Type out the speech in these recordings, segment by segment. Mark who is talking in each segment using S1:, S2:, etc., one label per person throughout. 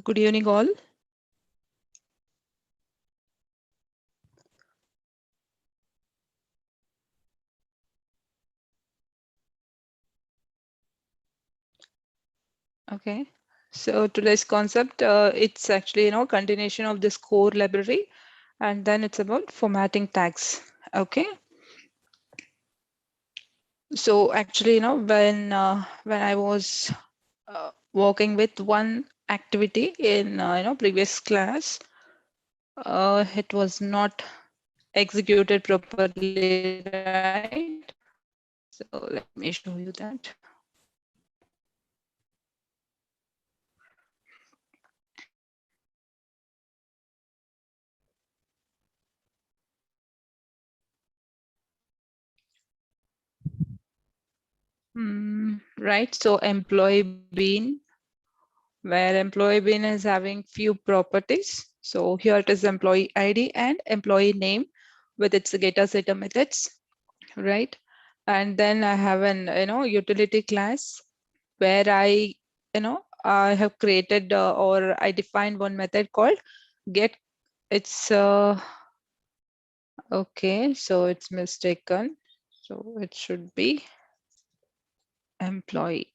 S1: Good evening, all. Okay, so today's concept, it's actually, continuation of this core library, and then it's about formatting tags. Okay, so actually, when I was working with one activity in, previous class, it was not executed properly, right? So let me show you that. Right, so employee bean, where employee bean is having few properties. So here it is employee ID and employee name with its getter setter methods, right? And then I have an, utility class where I have created or I defined one method called get. It's okay, so it's mistaken. So it should be employee.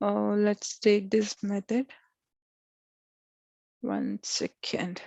S1: Let's take this method. 1 second.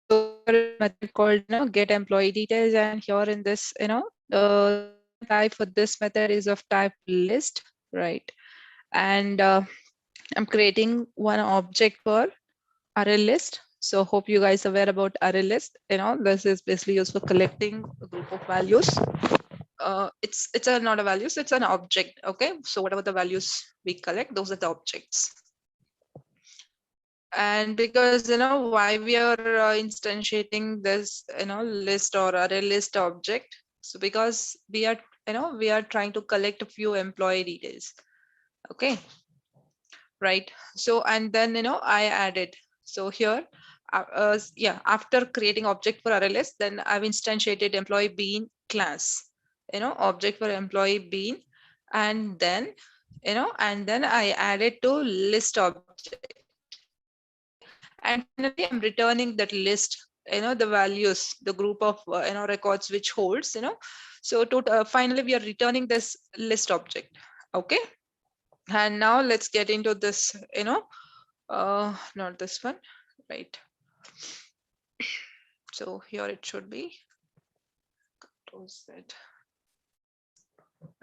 S1: So here is a method called get employee details, and here in this, the type for this method is of type list, right? And I'm creating one object for array list. So hope you guys are aware about array list. This is basically used for collecting a group of values. It's not a values, it's an object. Okay, so whatever the values we collect, those are the objects. And because why we are instantiating this list or array list object, so because we are trying to collect a few employee details. Okay, right? So and then I added, so here yeah, after creating object for array list, then I've instantiated employee bean class, object for employee bean, and then I added to list object. And finally I'm returning that list, the values, the group of records which holds, so finally we are returning this list object. Okay, and now let's get into this, not this one, right? So here it should be, close that.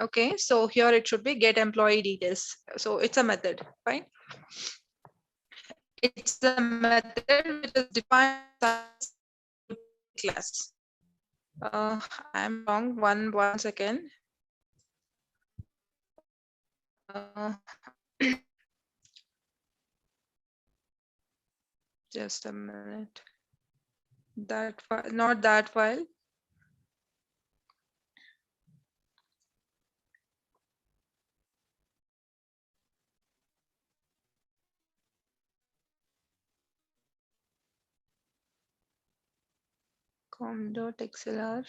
S1: Okay, so here it should be get employee details. So it's a method, fine. It's a method which is defined as class. I'm wrong. One second. Uh, just a minute. That file, not that file. com.xlr.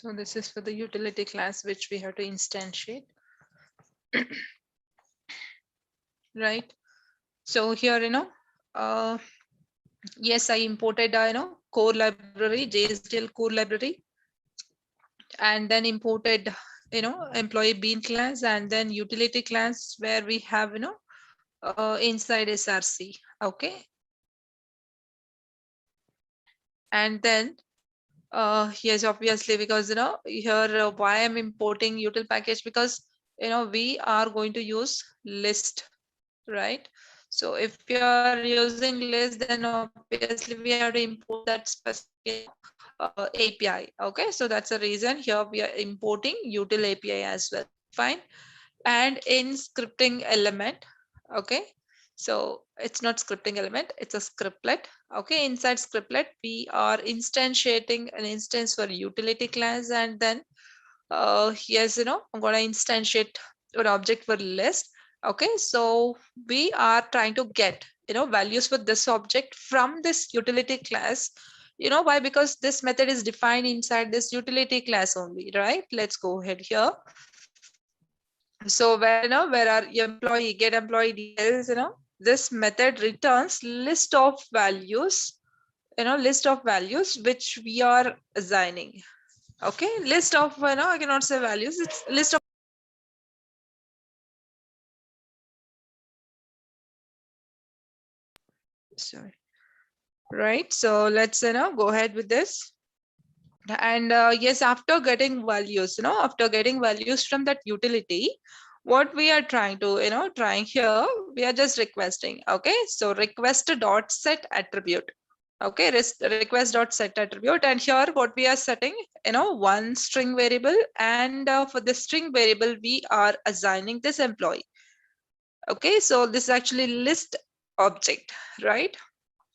S1: So this is for the utility class which we have to instantiate. Right. So here, uh, yes, I imported, core library, JSTL core library, and then imported, employee bean class, and then utility class where we have, inside SRC. Okay. And then, yes, obviously, because, here, why I'm importing util package, because, we are going to use list, right? So if you are using list, then obviously we have to import that specific, API. Okay, so that's the reason here we are importing util API as well. Fine. And in scripting element, okay, so it's not scripting element, it's a scriptlet. Okay, inside scriptlet we are instantiating an instance for utility class, and then yes, I'm gonna instantiate an object for list. Okay, so we are trying to get, values for this object from this utility class. Why? Because this method is defined inside this utility class only, right? Let's go ahead here. So where, where our employee get employee details, this method returns list of values, list of values which we are assigning. Okay, list of, I cannot say values, it's list of. Sorry. Right, so let's, go ahead with this. And yes, after getting values, after getting values from that utility, what we are trying to, trying here, we are just requesting. Okay, so request dot set attribute. Okay, request dot set attribute, and here what we are setting, one string variable, and for the string variable we are assigning this employee. Okay, so this is actually list object, right?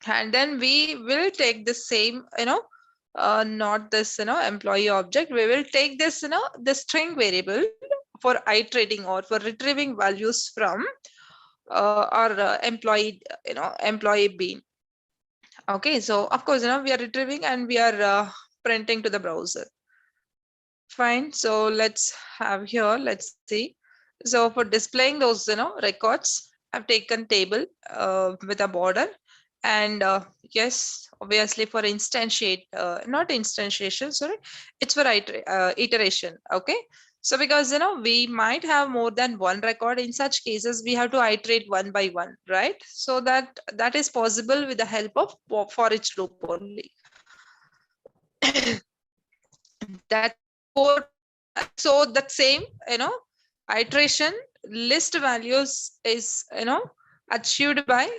S1: And then we will take the same, not this, employee object, we will take this, the string variable for iterating or for retrieving values from our employee, employee bean. Okay, so of course, we are retrieving and we are printing to the browser. Fine, so let's have here, let's see. So for displaying those, records, I've taken table with a border. And yes, obviously for instantiate, not instantiation, sorry, it's for iteration. Okay, so because, we might have more than one record, in such cases we have to iterate one by one, right? So that is possible with the help of for each loop only. That's the core. So that same, iteration list values is, achieved by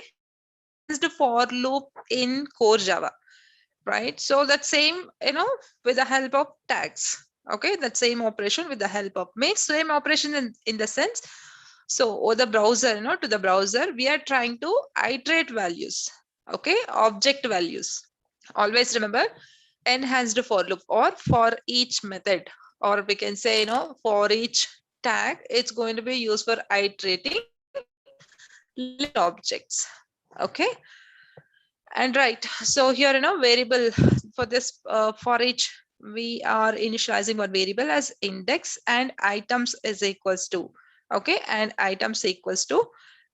S1: enhanced for loop in core Java, right? So that same, with the help of tags. Okay, that same operation with the help of, means same operation in the sense. So over the browser, to the browser, we are trying to iterate values. Okay, object values. Always remember, enhanced for loop or for each method, or we can say, for each tag, it's going to be used for iterating list objects. Okay, and right, so here, variable for this, for each, we are initializing one variable as index, and items is equals to, okay, and items equals to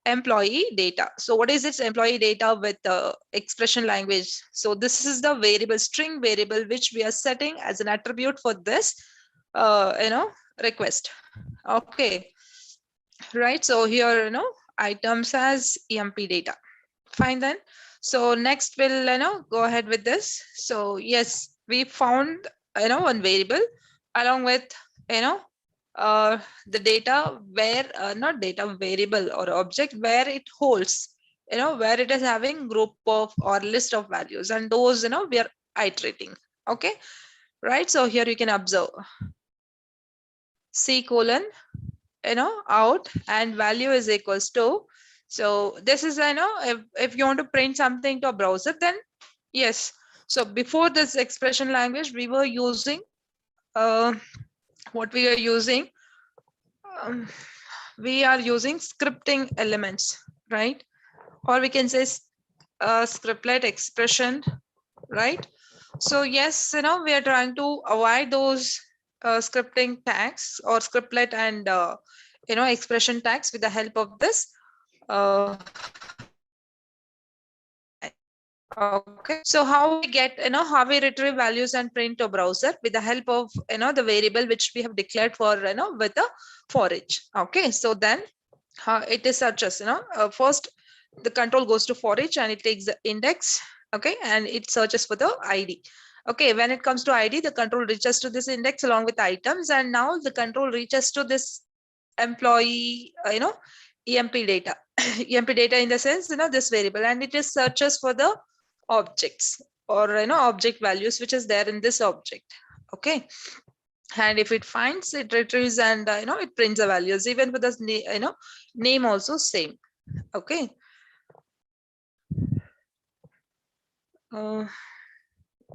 S1: employee data. So what is its employee data with the expression language? So this is the variable, string variable, which we are setting as an attribute for this, request. Okay, right, so here, items as emp data. Fine then. So next we'll, go ahead with this. So yes, we found, one variable along with, you know the data where, not data, variable or object where it holds, where it is having group of or list of values, and those, we are iterating. Okay, right, so here you can observe C colon, out, and value is equals to. So this is, if you want to print something to a browser, then yes. So before this expression language, we were using, uh, what we are using, um, we are using scripting elements, right? Or we can say scriptlet expression, right? So yes, we are trying to avoid those scripting tags or scriptlet and expression tags with the help of this AI. Okay. So how we get, how we retrieve values and print to browser with the help of, the variable which we have declared for, with the for each. Okay. So then it is such as, first the control goes to for each and it takes the index. Okay. And it searches for the ID. Okay. When it comes to ID, the control reaches to this index along with items. And now the control reaches to this employee, EMP data. EMP data in the sense, this variable, and it is searches for the objects or, object values which is there in this object. Okay. And if it finds, it retrieves and, it prints the values even with the name also same. Okay. uh,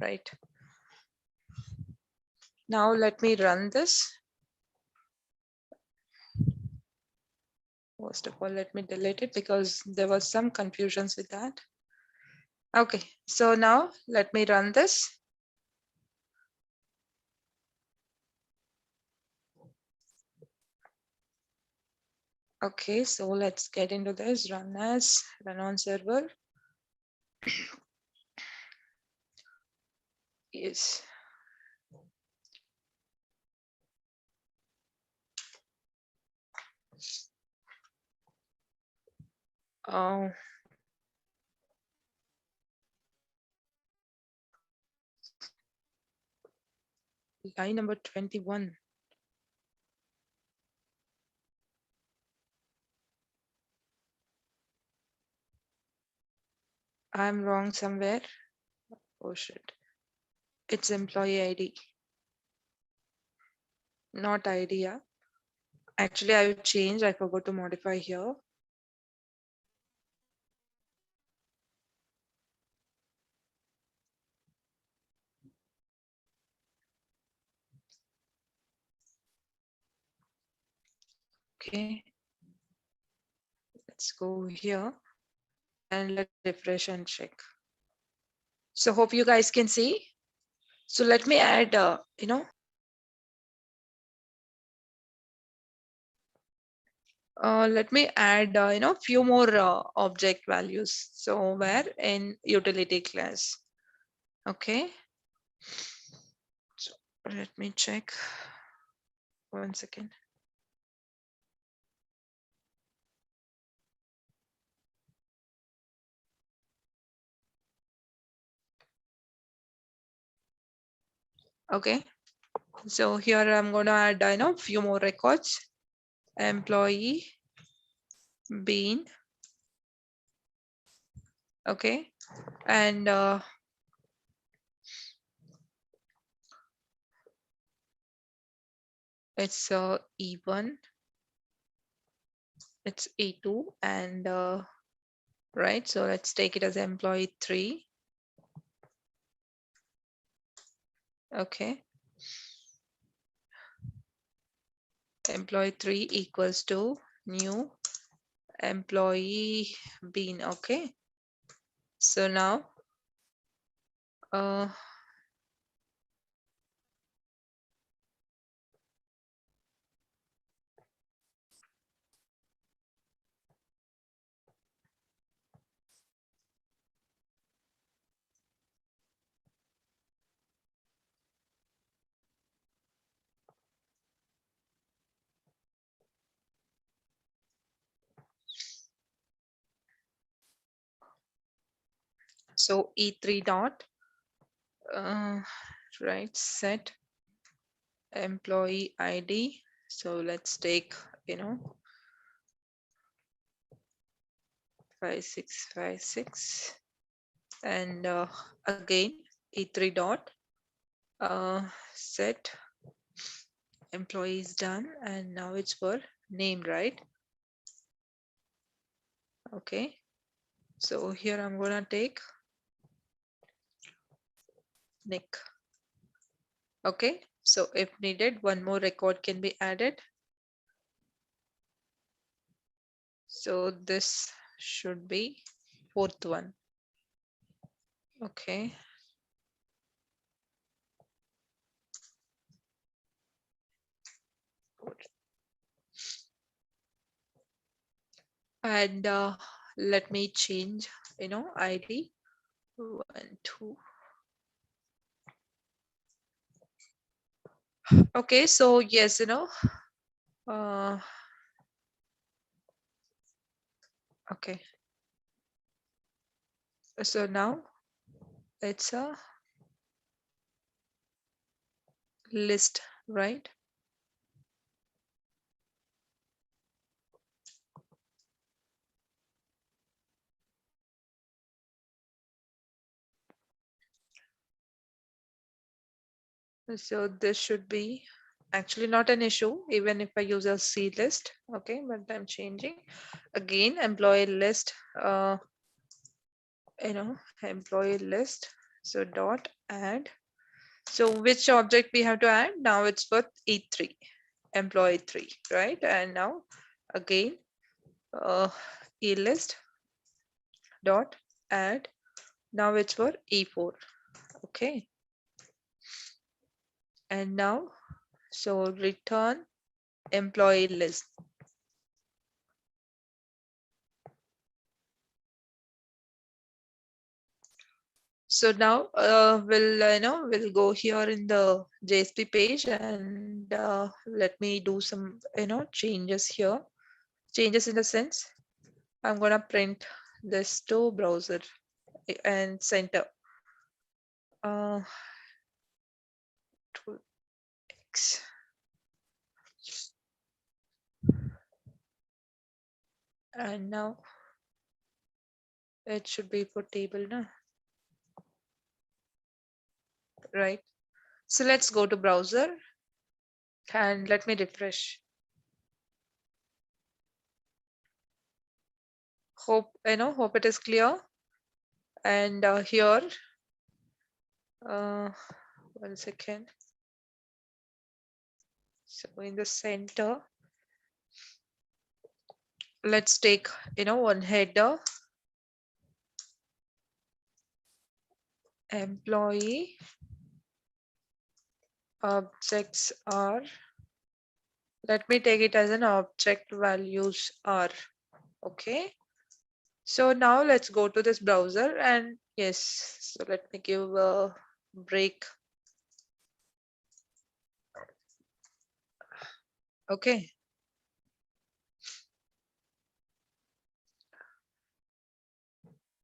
S1: right, now let me run this. First of all, let me delete it because there was some confusions with that. Okay, so now let me run this. Okay, so let's get into this. Run as, run on server. Yes. Oh, line number 21. I'm wrong somewhere. Oh shit. It's employee ID, not idea. Actually, I changed. I forgot to modify here. Okay. Let's go here and let's refresh and check. So hope you guys can see. So let me add, let me add, few more object values. So where in utility class. Okay. So let me check. 1 second. Okay. So here I'm going to add, few more records. Employee bean. Okay. And it's E1. It's E2 and right. So let's take it as employee 3. Okay. Employee 3 equals to new employee bean. Okay. So now so E3 dot right, set employee ID. So let's take, 5656 and again E3 dot set employees done, and now it's for name, right? Okay. So here I'm gonna take Nick. Okay. So if needed, one more record can be added. So this should be fourth one. Okay. And let me change, ID 1 2. Okay, so yes, uh, okay, so now it's a list, right? So this should be actually not an issue, even if I use a C list. Okay, but I'm changing again employee list, employee list. So dot add. So which object we have to add? Now it's for E3, employee 3, right? And now again, E list dot add. Now it's for E4. Okay. And now, so return employee list. So now we'll go here in the JSP page, and let me do some changes here. Changes in the sense I'm gonna print this to browser and center. Uh, to X. And now it should be for table now, right? So let's go to browser and let me refresh. Hope it is clear. And here, uh, 1 second. So in the center, let's take one header, employee objects are, let me take it as an object values are. Okay, so now let's go to this browser, and yes, so let me give a break. Okay,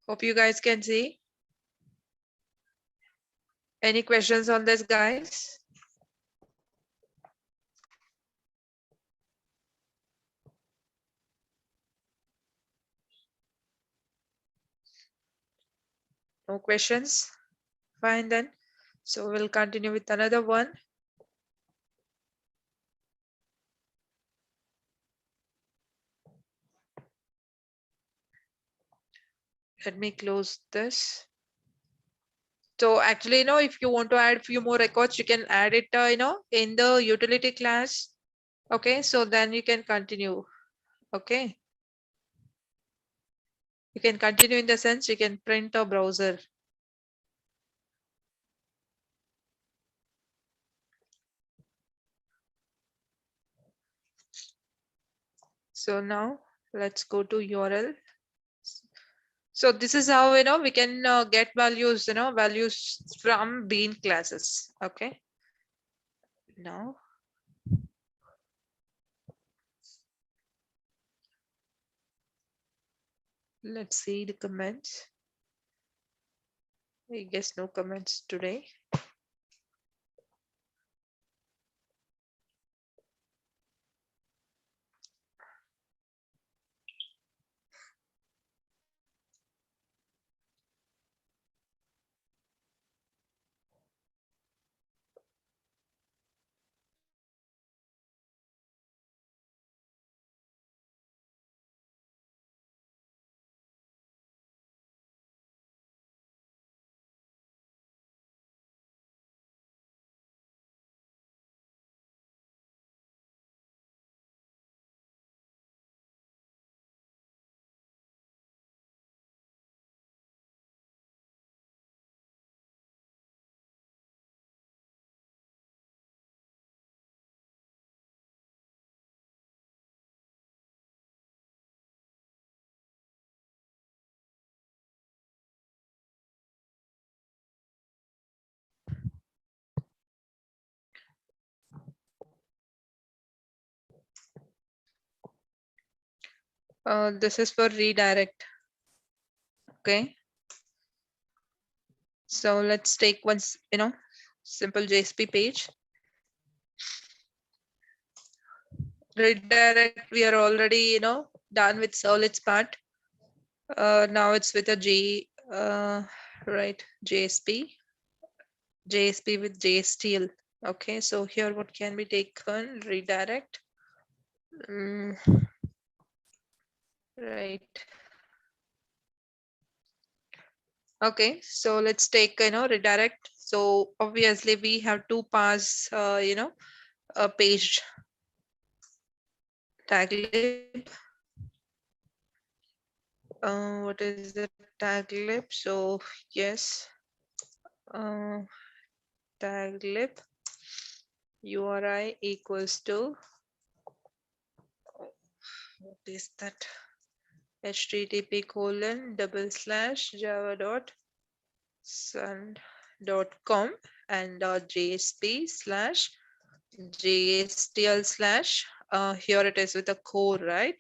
S1: hope you guys can see. Any questions on this, guys? No questions? Fine then. So we'll continue with another one. Let me close this. So actually, if you want to add few more records, you can add it, in the utility class. Okay, so then you can continue. Okay. You can continue in the sense you can print a browser. So now let's go to URL. So this is how, we can get values, values from bean classes. Okay. Now let's see the comments. I guess no comments today. This is for redirect. Okay. So let's take simple JSP page. Redirect, we are already, done with solid's part. Now it's with a right, JSP with JSTL. Okay, so here what can be taken? Redirect. Mm, right. Okay, so let's take, redirect. So obviously we have to pass, a page tag lib. What is the tag lib? So yes, uh, tag lib URI equals to, what is that? http:// java.sun.com and JSP/JSTL/ here it is with a core, right?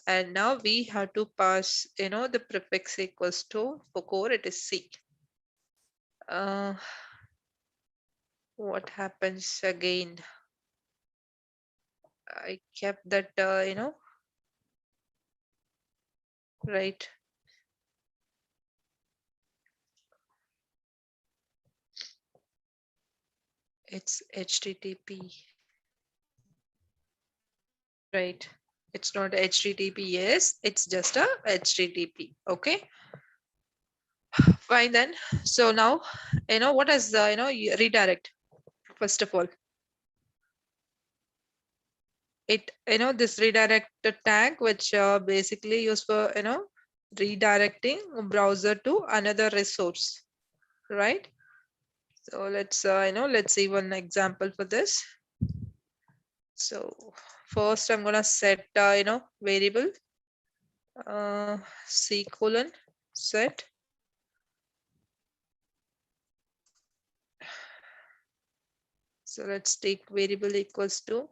S1: And now we have to pass, the prefix equals to, for core it is C. What happens again? I kept that, right. It's HTTP, right? It's not HTTPS, it's just a HTTP. Okay, fine then. So now, what is the, redirect? First of all, this redirect tag, which basically used for, redirecting browser to another resource, right? So let's see one example for this. So first I'm gonna set, variable C:set. So let's take variable equals to,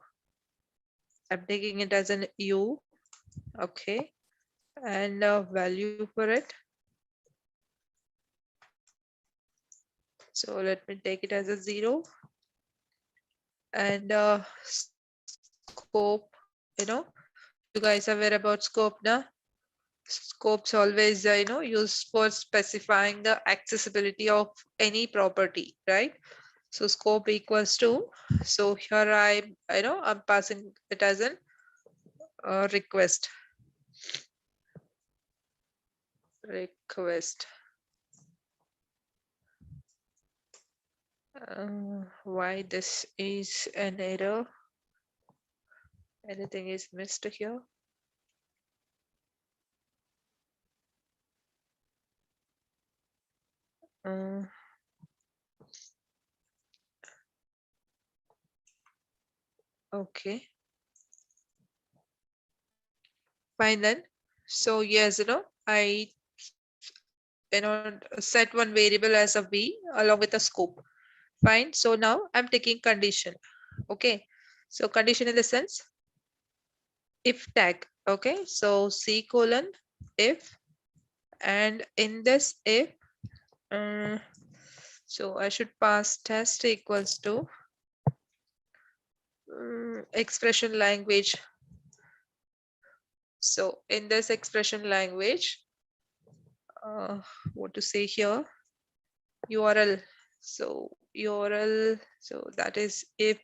S1: I'm taking it as an U, okay, and value for it. So let me take it as a 0 and scope, you guys are aware about scope now. Scopes always, used for specifying the accessibility of any property, right? So scope equals to, so here I'm passing it as an request. Why this is an error? Anything is missed here? Okay, fine then. So yes, I set one variable as a V along with a scope. Fine. So now I'm taking condition. Okay. So condition in the sense if tag. Okay. So C:/if, and in this if, so I should pass test equals to expression language. So in this expression language, what to say here? URL. So URL. So that is if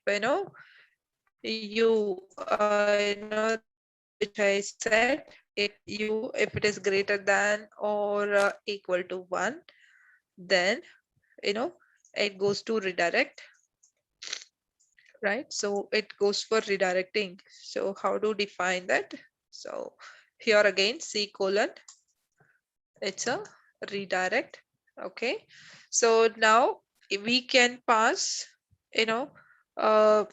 S1: which I said, if it is greater than or equal to 1, then it goes to redirect, right? So it goes for redirecting. So how to define that? So here again, C:, it's a redirect. Okay, so now we can pass, uh,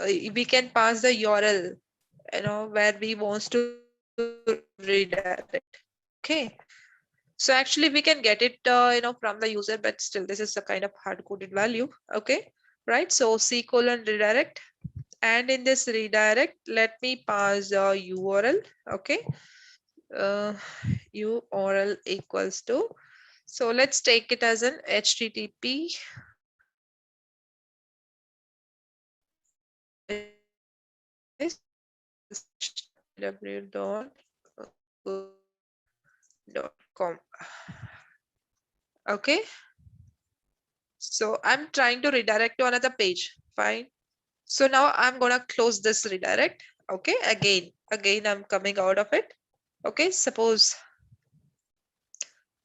S1: we can pass the URL, where we wants to redirect. Okay, so actually we can get it, from the user, but still this is a kind of hard-coded value. Okay, right? So C:, redirect, and in this redirect, let me pass a URL. Okay, uh, URL equals to, so let's take it as an HTTP www.google.com. Okay, so I'm trying to redirect to another page. Fine. So now I'm gonna close this redirect. Okay, again I'm coming out of it. Okay, suppose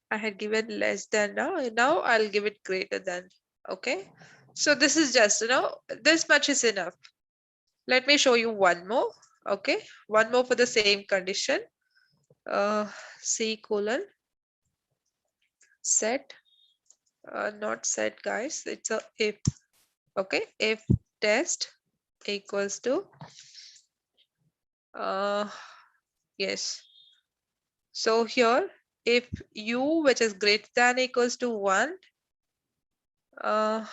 S1: I had given less than, now I'll give it greater than. Okay, so this is just, this much is enough. Let me show you one more. Okay, one more for the same condition. C colon set, not set guys, it's a if. Okay, if test equals to, uh, yes. So here, if u which is greater than equals to 1, uh,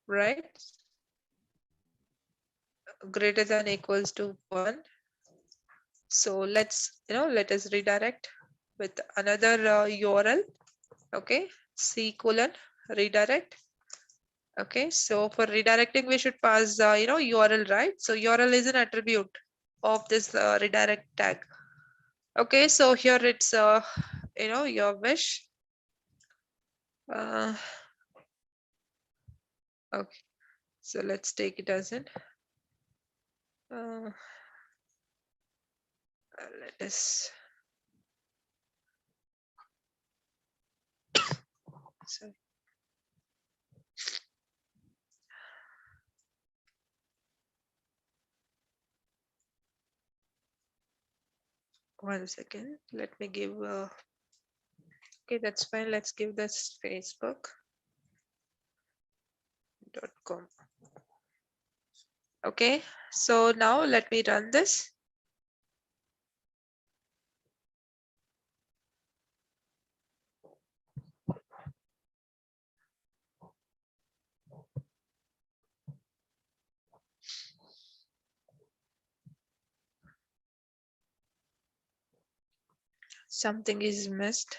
S1: right, greater than equals to 1. So let us redirect with another URL. Okay, C colon redirect. Okay, so for redirecting, we should pass, URL, right? So URL is an attribute of this redirect tag. Okay, so here it's, your wish. Uh, okay, so let's take it as in, let us, sorry, 1 second. Let me give, okay, that's fine. Let's give this facebook.com. Okay, so now let me run this. Something is missed.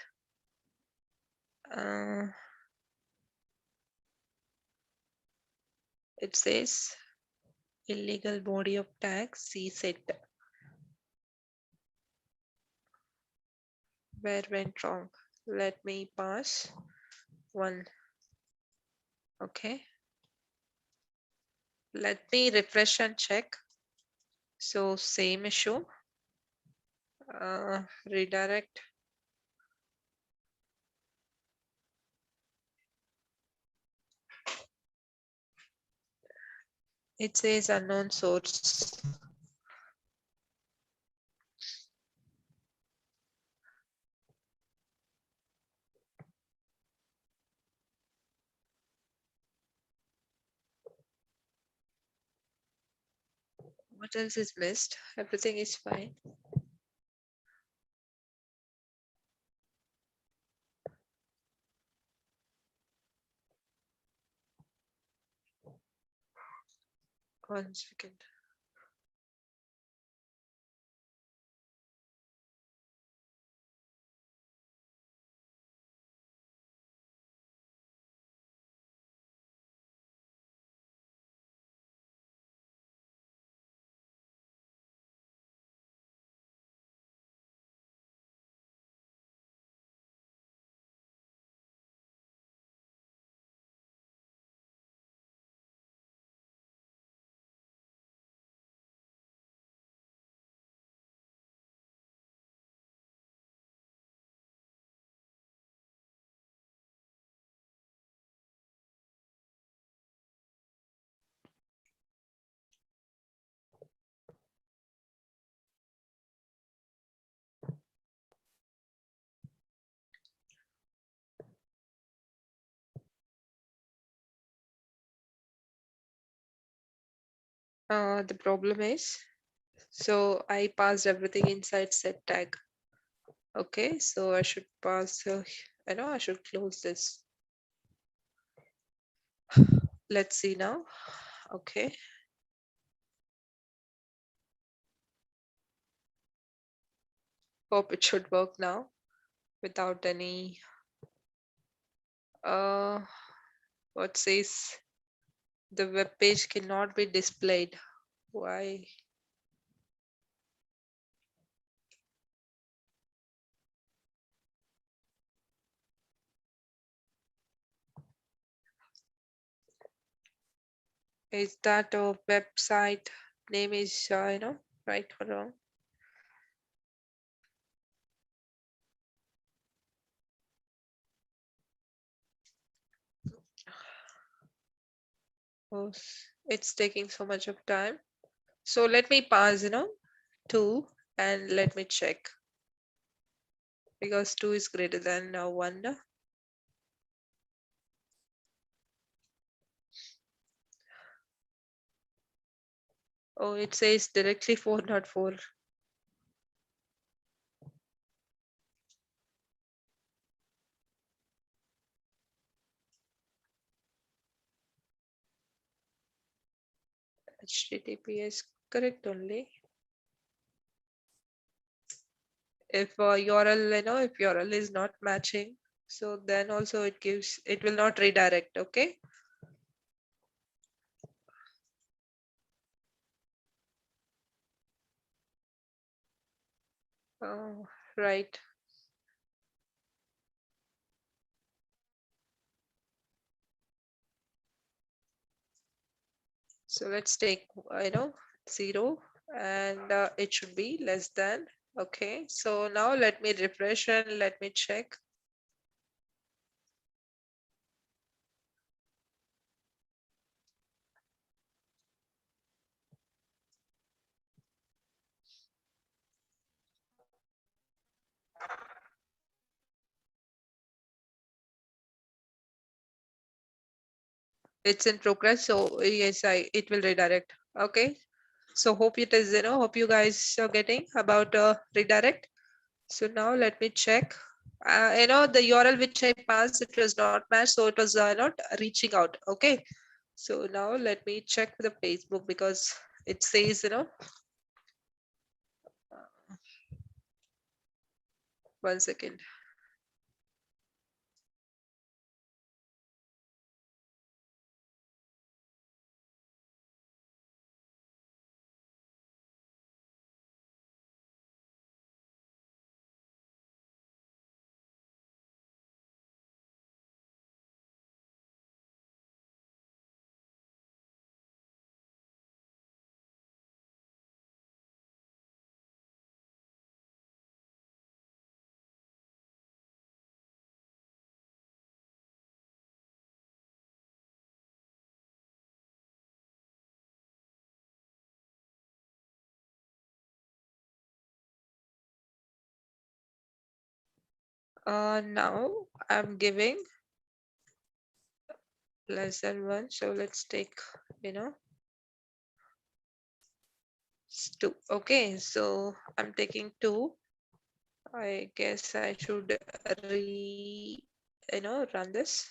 S1: It says illegal body of tag C set. Where went wrong? Let me pass 1. Okay. Let me refresh and check. So same issue. Redirect. It says unknown source. What else is missed? Everything is fine. One second. The problem is, so I passed everything inside set tag. Okay, so I should pass, I should close this. Let's see now. Okay. Hope it should work now without any what says the web page cannot be displayed. Why? Is that a website name is right or wrong? Oh, it's taking so much of time. So let me pass, 2 and let me check because 2 is greater than 1. Oh, it says directly 4, not 4. HTTPS correct only. If URL, if URL is not matching, so then also it will not redirect. Okay. Oh, right. So let's take, 0 and it should be less than. Okay. So now let me refresh and let me check. It's in progress. So yes, it will redirect. Okay. So hope it is, hope you guys are getting about redirect. So now let me check. The URL which I passed, it was not matched, so it was not reaching out. Okay. So now let me check the Facebook because it says, 1 second. Now I'm giving less than 1. So let's take, 2. Okay. So I'm taking 2. I guess I should run this.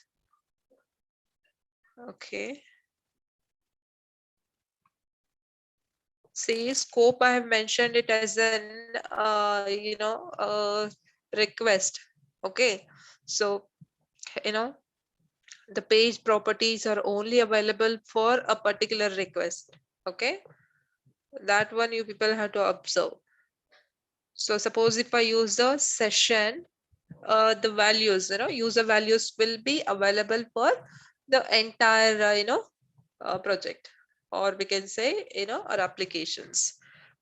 S1: Okay. See, scope, I have mentioned it as an, request. Okay. So, you know, the page properties are only available for a particular request. Okay. That one you people have to observe. So suppose if I use the session, the values, user values will be available for the entire, project, or we can say, our applications.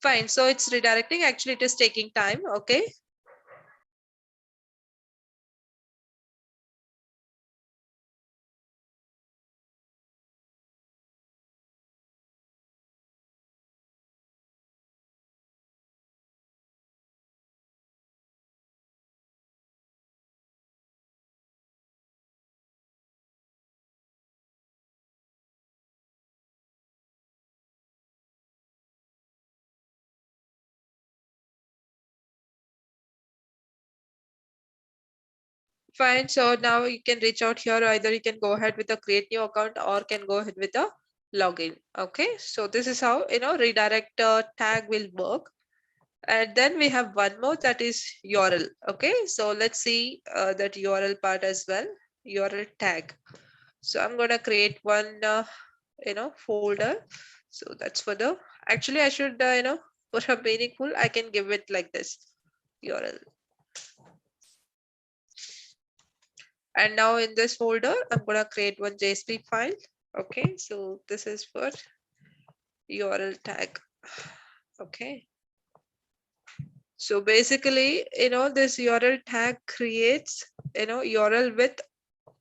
S1: Fine. So it's redirecting. Actually, it is taking time. Okay. Fine. So now you can reach out here. Either you can go ahead with a create new account or can go ahead with a login. Okay. So this is how, redirect tag will work. And then we have one more, that is URL. Okay, so let's see that URL part as well. URL tag. So I'm gonna create one folder. So that's for the, actually I should for a meaningful I can give it like this, URL. And now in this folder I'm gonna create one JSP file. Okay, so this is for URL tag. Okay, so basically this URL tag creates URL with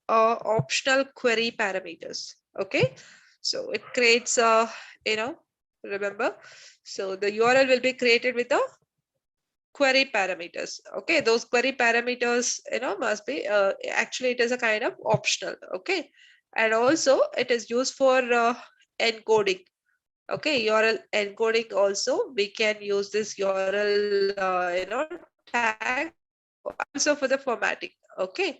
S1: optional query parameters. Okay, so it creates you know remember, so the URL will be created with a query parameters. Okay, those query parameters must be actually it is a kind of optional. Okay, and also it is used for encoding. Okay, URL encoding also we can use this URL tag also for the formatting. Okay,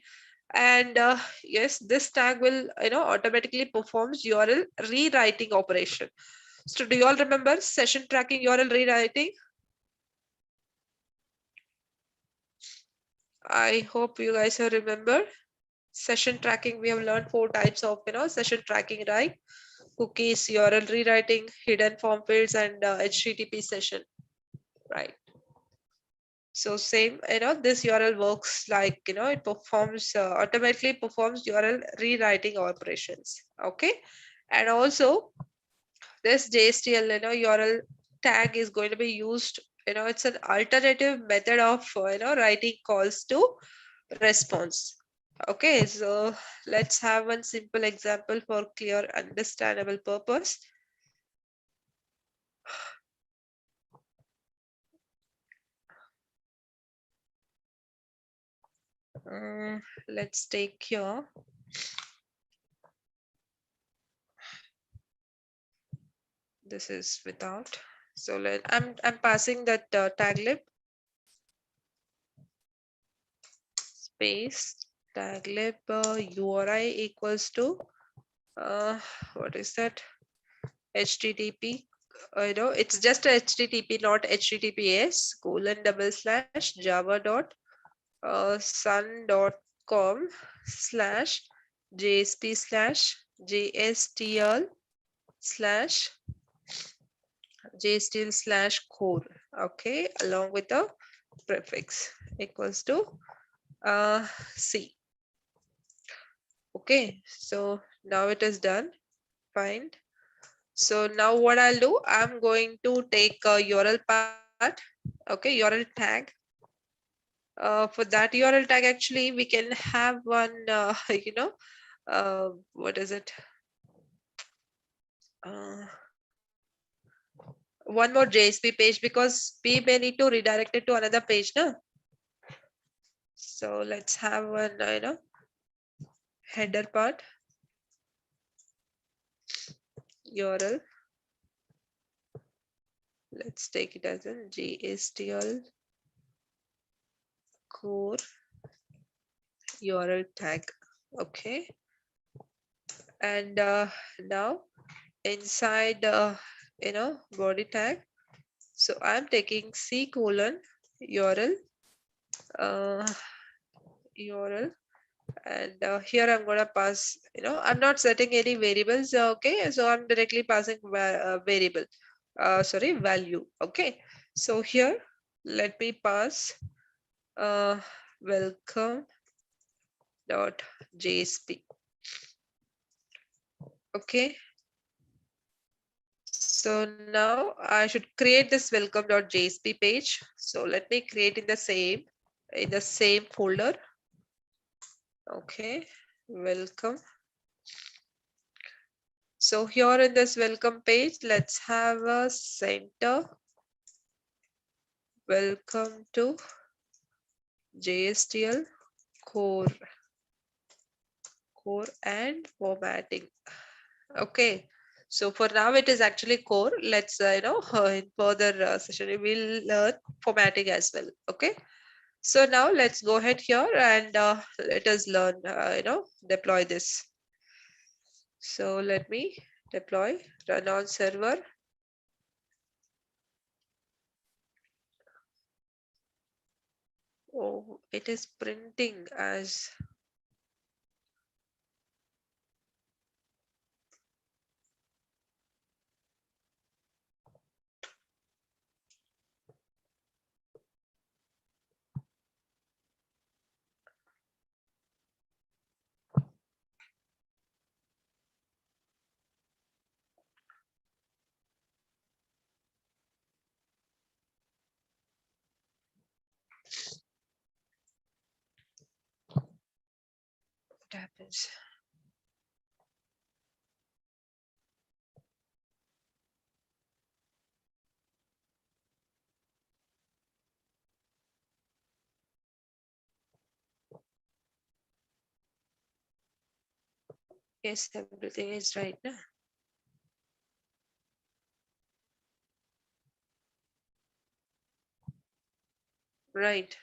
S1: and yes, this tag will automatically performs URL rewriting operation. So do you all remember session tracking URL rewriting? I hope you guys have remember session tracking. We have learned 4 types of session tracking, right? Cookies, URL rewriting, hidden form fields, and HTTP session, right? So same, this URL works like, it performs automatically performs URL rewriting operations. Okay. And also this JSTL, URL tag is going to be used, it's an alternative method of, writing calls to response. Okay. So let's have one simple example for clear, understandable purpose. Let's take here. This is without. So I'm passing that taglib space taglib URI equals to what is that, HTTP. It's just a HTTP, not HTTPS :/ java dot sun dot com slash JSP slash JSTL slash JSTL slash core. Okay, along with the prefix equals to C. Okay, so now it is done. Fine. So now what I'll do, I'm going to take a URL part. Okay, URL tag. For that URL tag, actually, we can have one, what is it? One more JSP page, because we may need to redirect it to another page, no? So let's have one, header part, URL. Let's take it as a JSTL core URL tag. Okay. And now inside body tag, so I'm taking C colon URL URL, and here I'm gonna pass, I'm not setting any variables. Okay, so I'm directly passing variable, sorry, value. Okay, so here let me pass welcome dot JSP. Okay, so now I should create this welcome.jsp page. So let me create in the same folder. Okay, welcome. So here in this welcome page, let's have a center. Welcome to JSTL core and formatting. Okay. So for now it is actually core. Let's in further session we will learn formatting as well. Okay. So now let's go ahead here and let us learn deploy this. So let me deploy, run on server. Oh, it is printing as what happens. Yes, everything is right now. Right.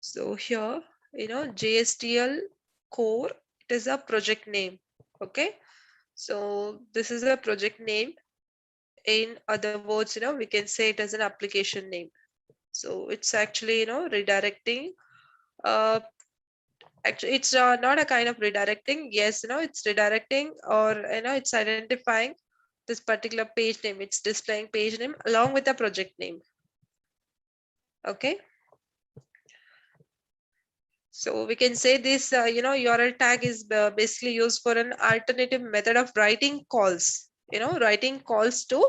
S1: So here, JSTL core, it is a project name. Okay. So this is a project name. In other words, we can say it as an application name. So it's actually, redirecting. Uh, Actually, it's not a kind of redirecting. Yes, it's redirecting, or it's identifying this particular page name. It's displaying page name along with the project name. Okay. So we can say this, URL tag is basically used for an alternative method of writing calls. Writing calls to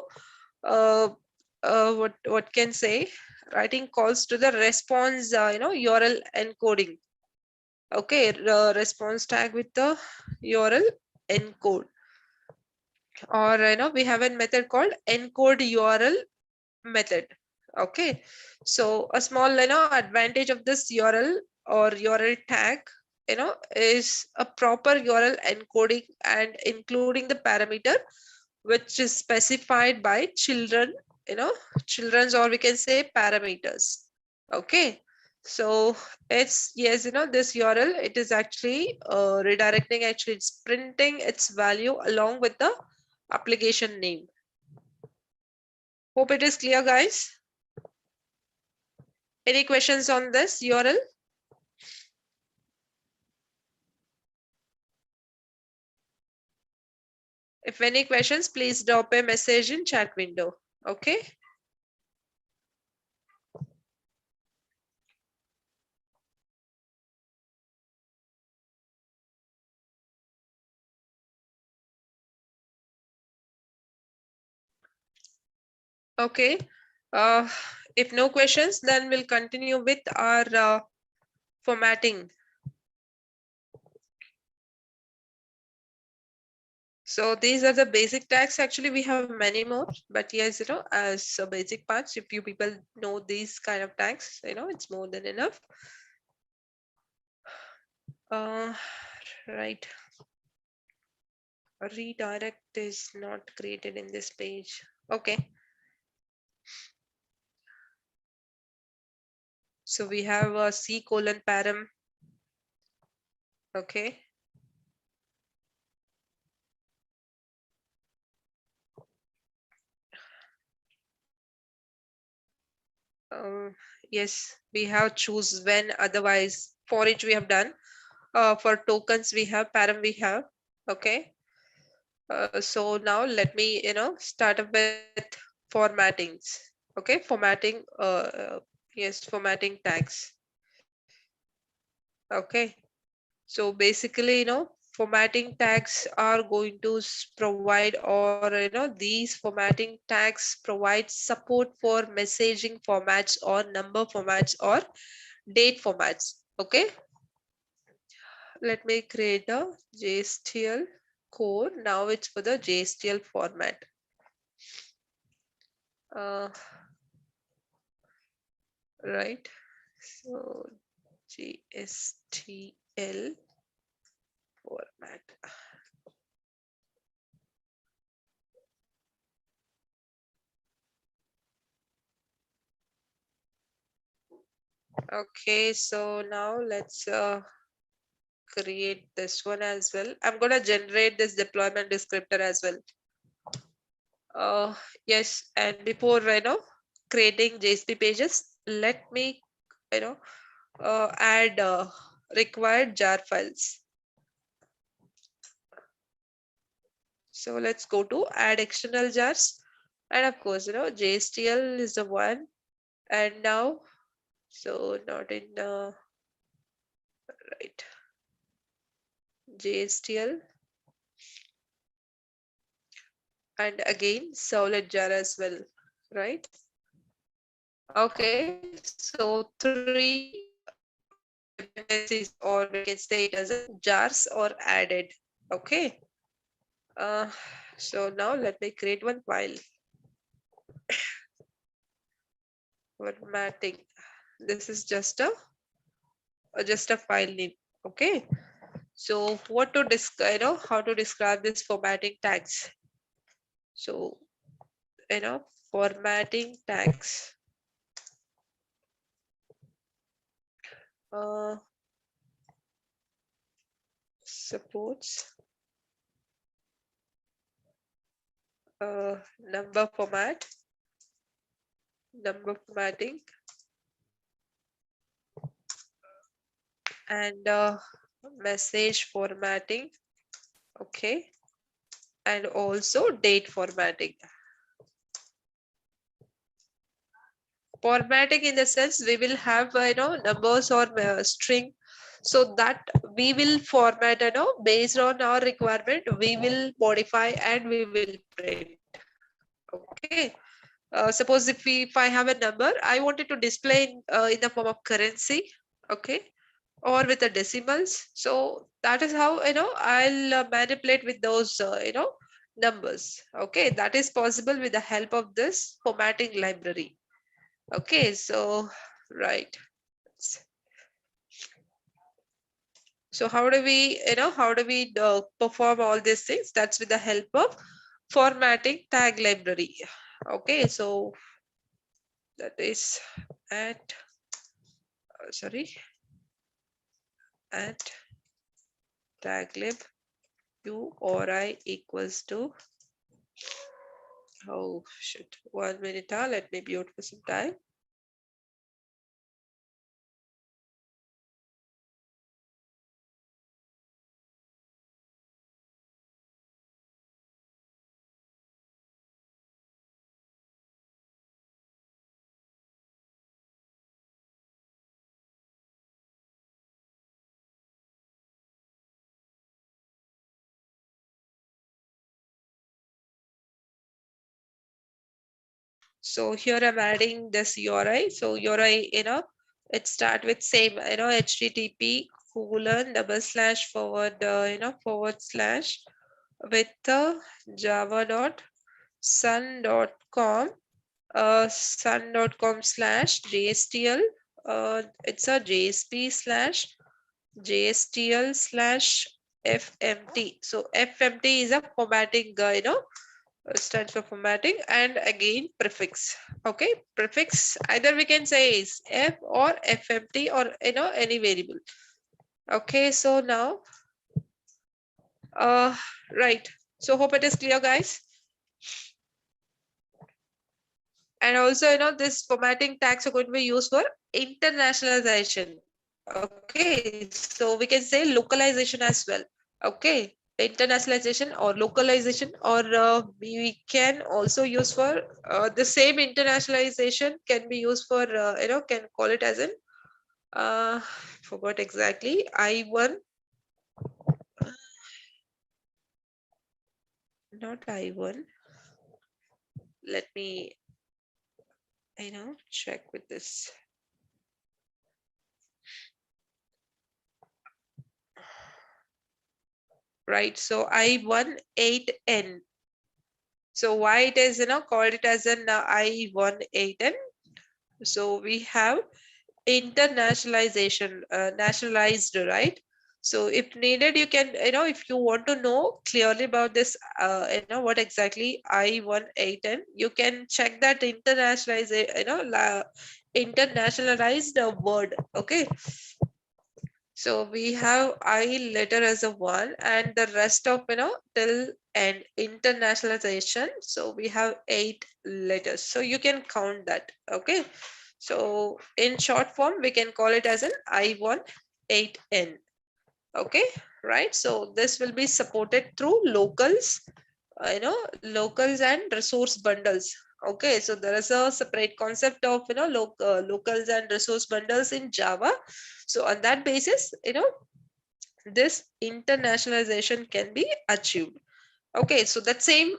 S1: what can say writing calls to the response. URL encoding. Okay, response tag with the URL encode, or we have a method called encode URL method. Okay, so a small advantage of this URL or URL tag is a proper URL encoding and including the parameter which is specified by children's, or we can say parameters. Okay, so it's, yes, this URL, it is actually redirecting, actually it's printing its value along with the application name. Hope it is clear, guys. Any questions on this URL? If any questions, please drop a message in chat window. Okay. Okay. Uh, if no questions, then we'll continue with our formatting. So these are the basic tags. Actually, we have many more, but yes, as a basic parts, if you people know these kind of tags, it's more than enough. Uh, right. A redirect is not created in this page. Okay. So we have a C colon param. Okay. Yes, we have choose when, otherwise for each we have done. For tokens we have, param we have. Okay. So now let me start up with formattings. Okay, formatting, yes, formatting tags. Okay, so basically formatting tags are going to provide, or these formatting tags provide support for messaging formats or number formats or date formats. Okay, let me create a JSTL core. Now it's for the JSTL format. uh, right, so JSTL format. Okay, so now let's create this one as well. I'm gonna generate this deployment descriptor as well. Yes, and before creating JSP pages, let me you know add required jar files. So let's go to add external jars, and of course JSTL is the one. And now, so not in right JSTL, and again solid jar as well, right? Okay, so three dependencies, or we can say it as a jars or added. Okay. Uh, so now let me create one file. Formatting. This is just a file name. Okay. So what to how to describe this formatting tags. So formatting tags. Uh, supports number format, number formatting, and message formatting. Okay, and also date formatting. Formatting in the sense we will have numbers or string, so that we will format based on our requirement, we will modify and we will print. Okay. Suppose if I have a number, I wanted to display in the form of currency, okay, or with the decimals. So that is how I'll manipulate with those numbers. Okay, that is possible with the help of this formatting library. Okay, so right. So how do we perform all these things? That's with the help of formatting tag library. Okay, so that is at sorry at taglib URI equals to, oh shit, 1 minute. Let me mute for some time. So here I'm adding this URI. So URI, it start with same, HTTP :/forward, / with java.sun.com, sun.com/JSTL. It's a JSP/JSTL/FMT. So FMT is a formatting, stands for formatting, and again prefix. Okay, prefix either we can say is F or FMT, or any variable. Okay, so now right. So hope it is clear, guys. And also, this formatting tags are going to be used for internationalization. Okay, so we can say localization as well. Okay, internationalization or localization, or we can also use for the same internationalization can be used for can call it as an forgot exactly, I1, not I1. Let me check with this. Right, so I18N. So why it is called it as an I18N? So we have internationalization, nationalized, right? So if needed, you can if you want to know clearly about this, what exactly I18N, you can check that internationalized, internationalized word. Okay, So we have I letter as a one, and the rest of till and internationalization. So we have 8 letters. So you can count that. Okay. So in short form, we can call it as an I1 8N. Okay, right. So this will be supported through locals, locals and resource bundles. Okay, so there is a separate concept of locals and resource bundles in Java. So on that basis, this internationalization can be achieved. Okay, so that same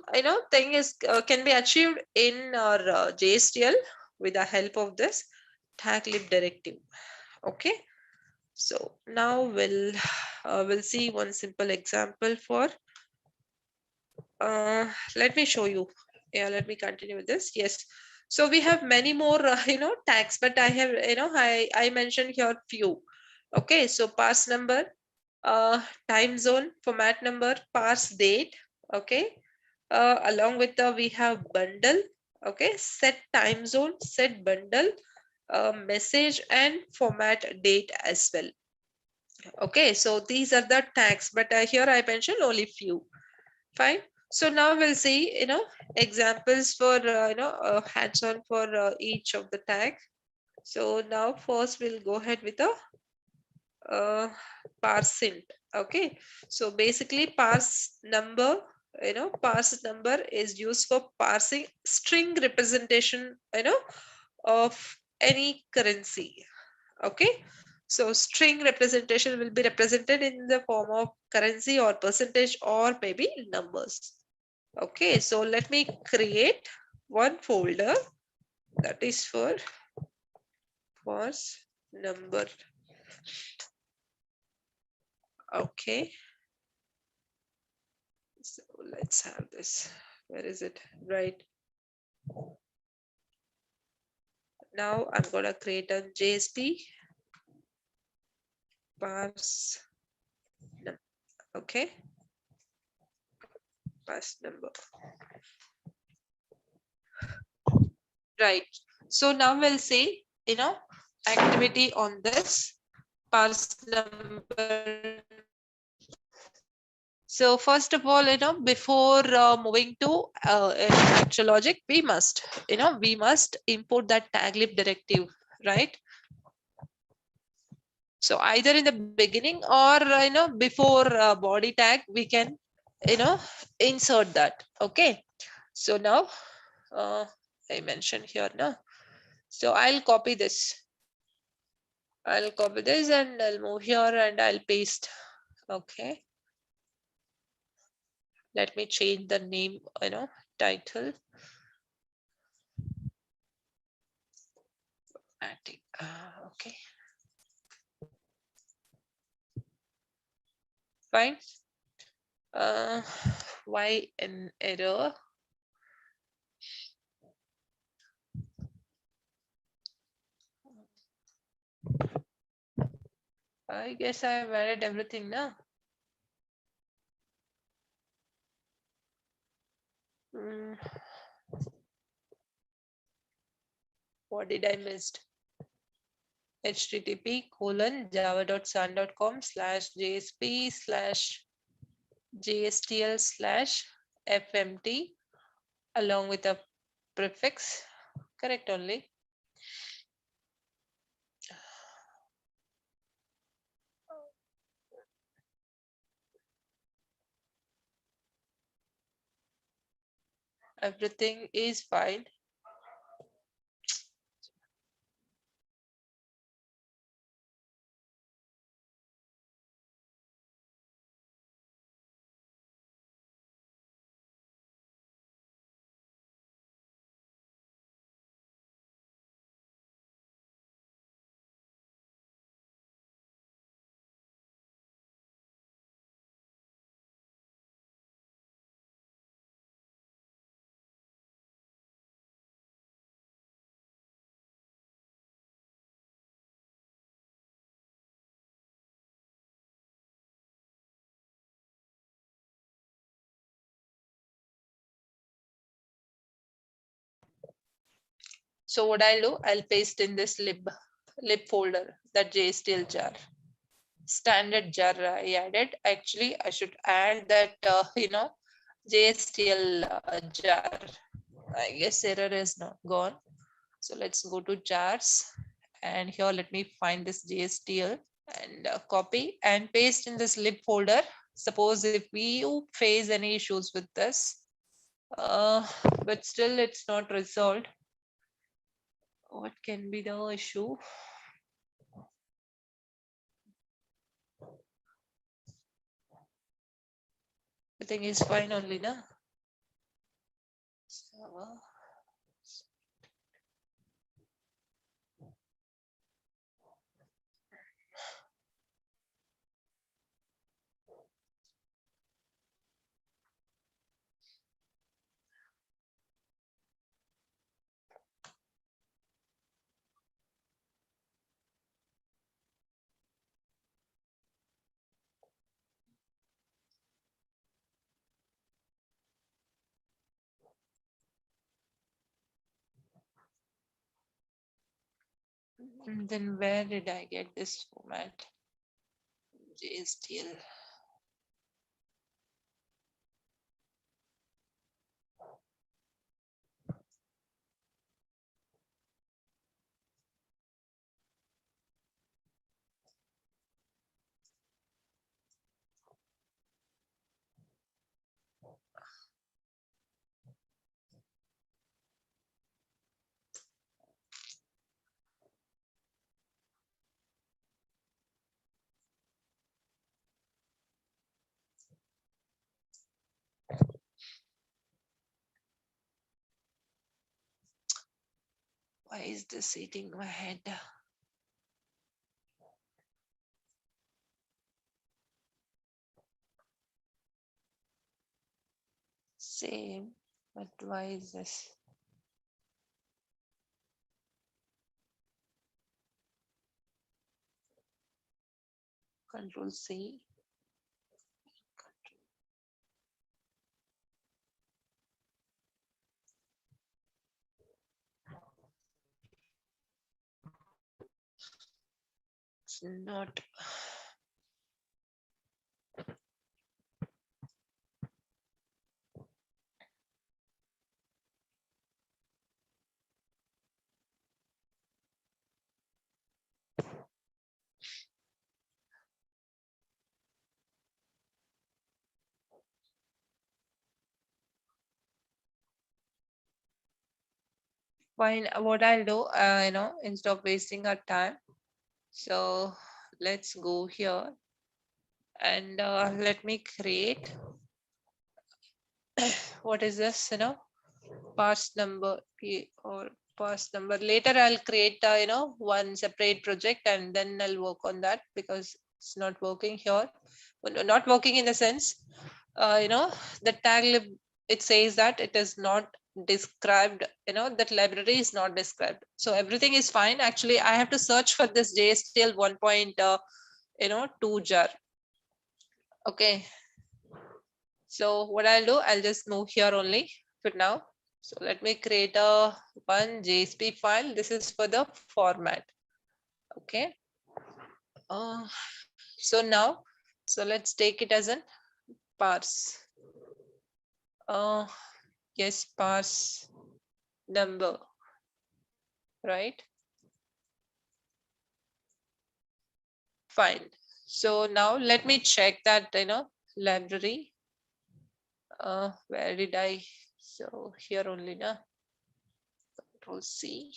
S1: thing is can be achieved in our JSTL with the help of this tag lib directive. Okay, so now we'll see one simple example for let me show you. Yeah, let me continue with this. Yes, so we have many more tags, but I have I mentioned here few. Okay, so parse number, time zone, format number, parse date. Okay, along with the we have bundle. Okay, set time zone, set bundle, message and format date as well. Okay, so these are the tags, but here I mentioned only few. Fine. So now we'll see, examples for, hands-on for each of the tag. So now first we'll go ahead with the parsing. Okay. So basically parse number is used for parsing string representation, of any currency. Okay. So string representation will be represented in the form of currency or percentage or maybe numbers. Okay, so let me create one folder that is for parse number. Okay, so let's have this. Where is it? Right. Now I'm going to create a JSP parse number. Okay, parse number. Right. So now we'll see, activity on this parse number. So first of all, before moving to actual logic, we must import that taglib directive, right? So either in the beginning or, before body tag, we can, insert that. Okay. So now I mentioned here now. So I'll copy this. I'll copy this and I'll move here and I'll paste. Okay. Let me change the name, title. Okay. Fine. Why an error? I guess I've added everything now. What did I missed? http://jsp/JSTL/fmt along with a prefix. Correct only. Everything is fine. So what I'll do, I'll paste in this lib folder, that JSTL jar. standard jar I added. Actually, I should add that, JSTL jar. I guess error is not gone. So let's go to jars, and here let me find this JSTL and copy and paste in this lib folder. Suppose if we face any issues with this, uh, but still it's not resolved. What can be the issue? I think is fine only, na? So, and then where did I get this format? JSTL. Why is this eating my head? Same, but why is this? Control C. It's not. Fine. What I'll do, instead of wasting our time, so let's go here and let me create. What is this? Parse number P or parse number. Later, I'll create one separate project and then I'll work on that because it's not working here. Well, not working in the sense, the tag lib, it says that it is not described, that library is not described. So everything is fine. Actually, I have to search for this JSTL 1.2 jar. Okay. So what I'll do, I'll just move here only for now. So let me create a one JSP file. This is for the format. Okay. So now, so let's take it as an parse. Yes, parse number, right? Fine. So now let me check that, library. Where did I? So here only, na? Control C.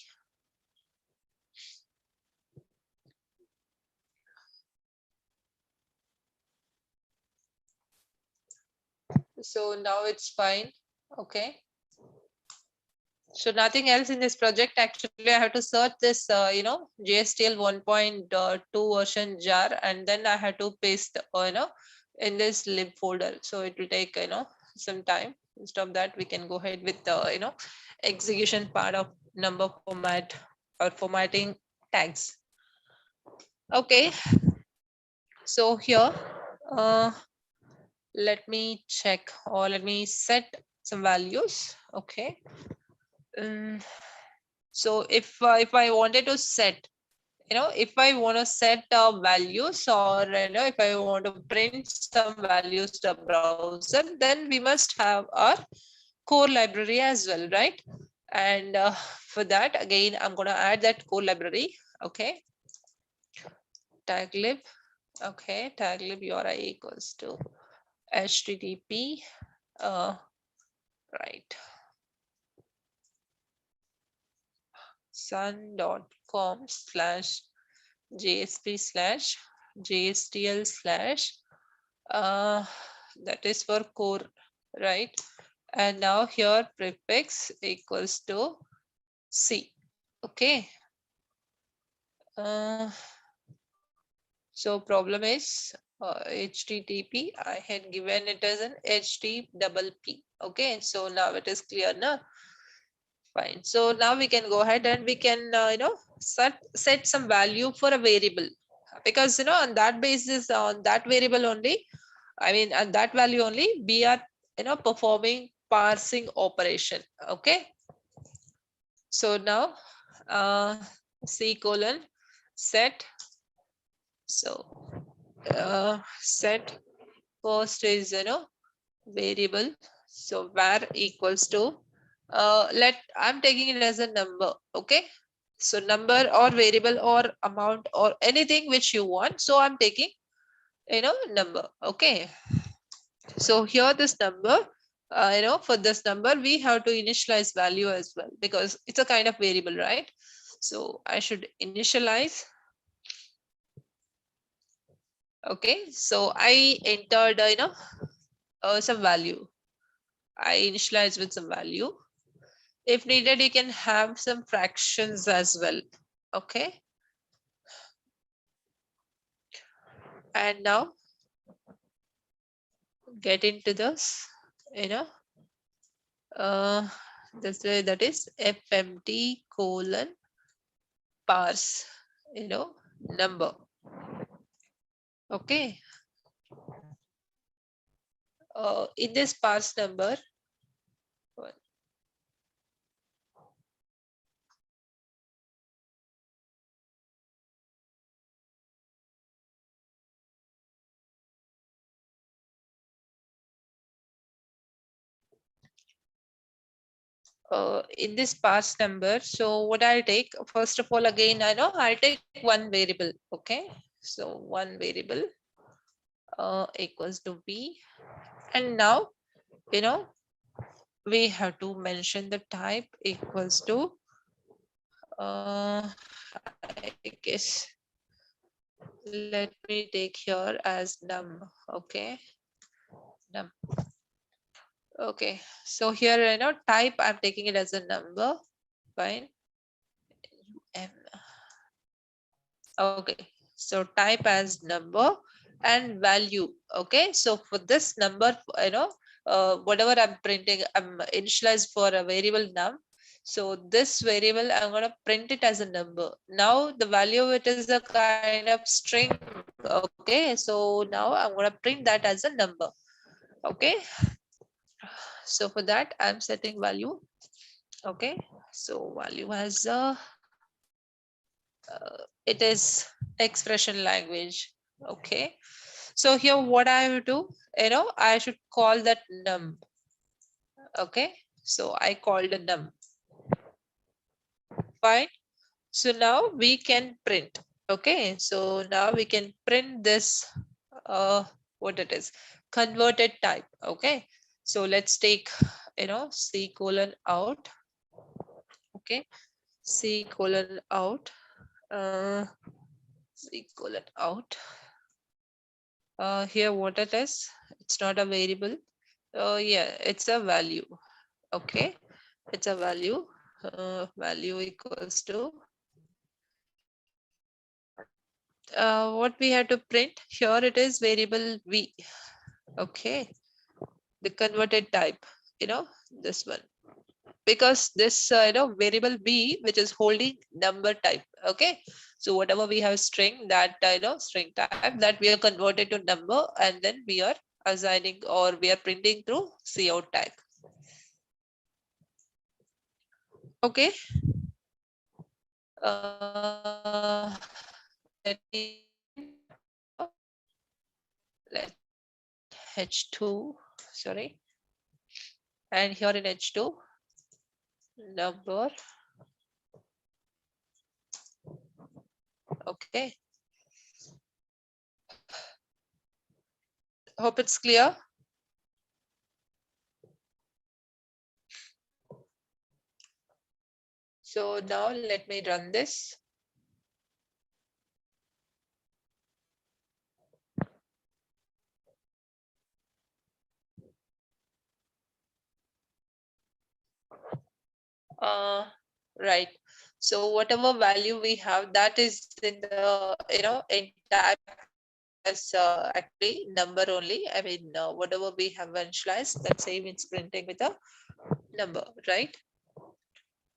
S1: So now it's fine. Okay. So nothing else in this project. Actually, I have to search this, JSTL 1.2 version jar, and then I have to paste, in this lib folder. So it will take, some time. Instead of that, we can go ahead with the, execution part of number format or formatting tags. Okay. So here, let me check or let me set some values. Okay. So if I wanted to set if I want to set values, or if I want to print some values to a browser, then we must have our core library as well, right? And for that, again, I'm going to add that core library. Okay, tag lib. Okay, tag lib URI equals to http right sun.com/jsp/jstl/ uh, that is for core, right? And now here prefix equals to C. Okay. Uh, so problem is HTTP. I had given it as an HTTP. Okay. So now it is clear now. Fine. So now we can go ahead and we can set some value for a variable, because on that basis, on that variable only, I mean on that value only, we are performing parsing operation. Okay. So now C colon set. So set first is variable. So var equals to I'm taking it as a number. Okay. So number or variable or amount or anything which you want. So I'm taking number. Okay. So here this number, for this number we have to initialize value as well, because it's a kind of variable, right? So I should initialize. Okay, so I entered some value. I initialize with some value. If needed, you can have some fractions as well. Okay, and now get into this, you know uh this way, that is fmt colon parse number. Okay, in this parse number, in this parse number, so what I'll take, first of all, again, I'll take one variable. Okay, so one variable equals to b, and now you know we have to mention the type equals to I guess, let me take here as num. Okay, num. Okay, so here type, I'm taking it as a number. Fine. M. Okay, so type as number and value. Okay, so for this number, whatever I'm printing, I'm initialized for a variable num. So this variable, I'm going to print it as a number. Now the value of it is a kind of string. Okay, so now I'm going to print that as a number. Okay, so for that I'm setting value. Okay, so value has it is expression language. Okay, so here what I will do, I should call that num. Okay, so I called a num. Fine. So now we can print. Okay, so now we can print this what it is, converted type. Okay, so let's take c colon out. Okay, c colon out, c colon out. Here what it is, it's not a variable. Yeah, it's a value. Okay, it's a value. Value equals to what we have to print here, it is variable v. Okay, the converted type, this one, because this variable b, which is holding number type. Okay, so whatever we have string, that string type, that we are converted to number, and then we are assigning, or we are printing through cout type. Okay, let's H2, sorry, and here in H2 number. Okay, hope it's clear. So now let me run this. Right. So whatever value we have, that is in the in type as actually number only. I mean, whatever we have initialized, that same it's printing with a number, right?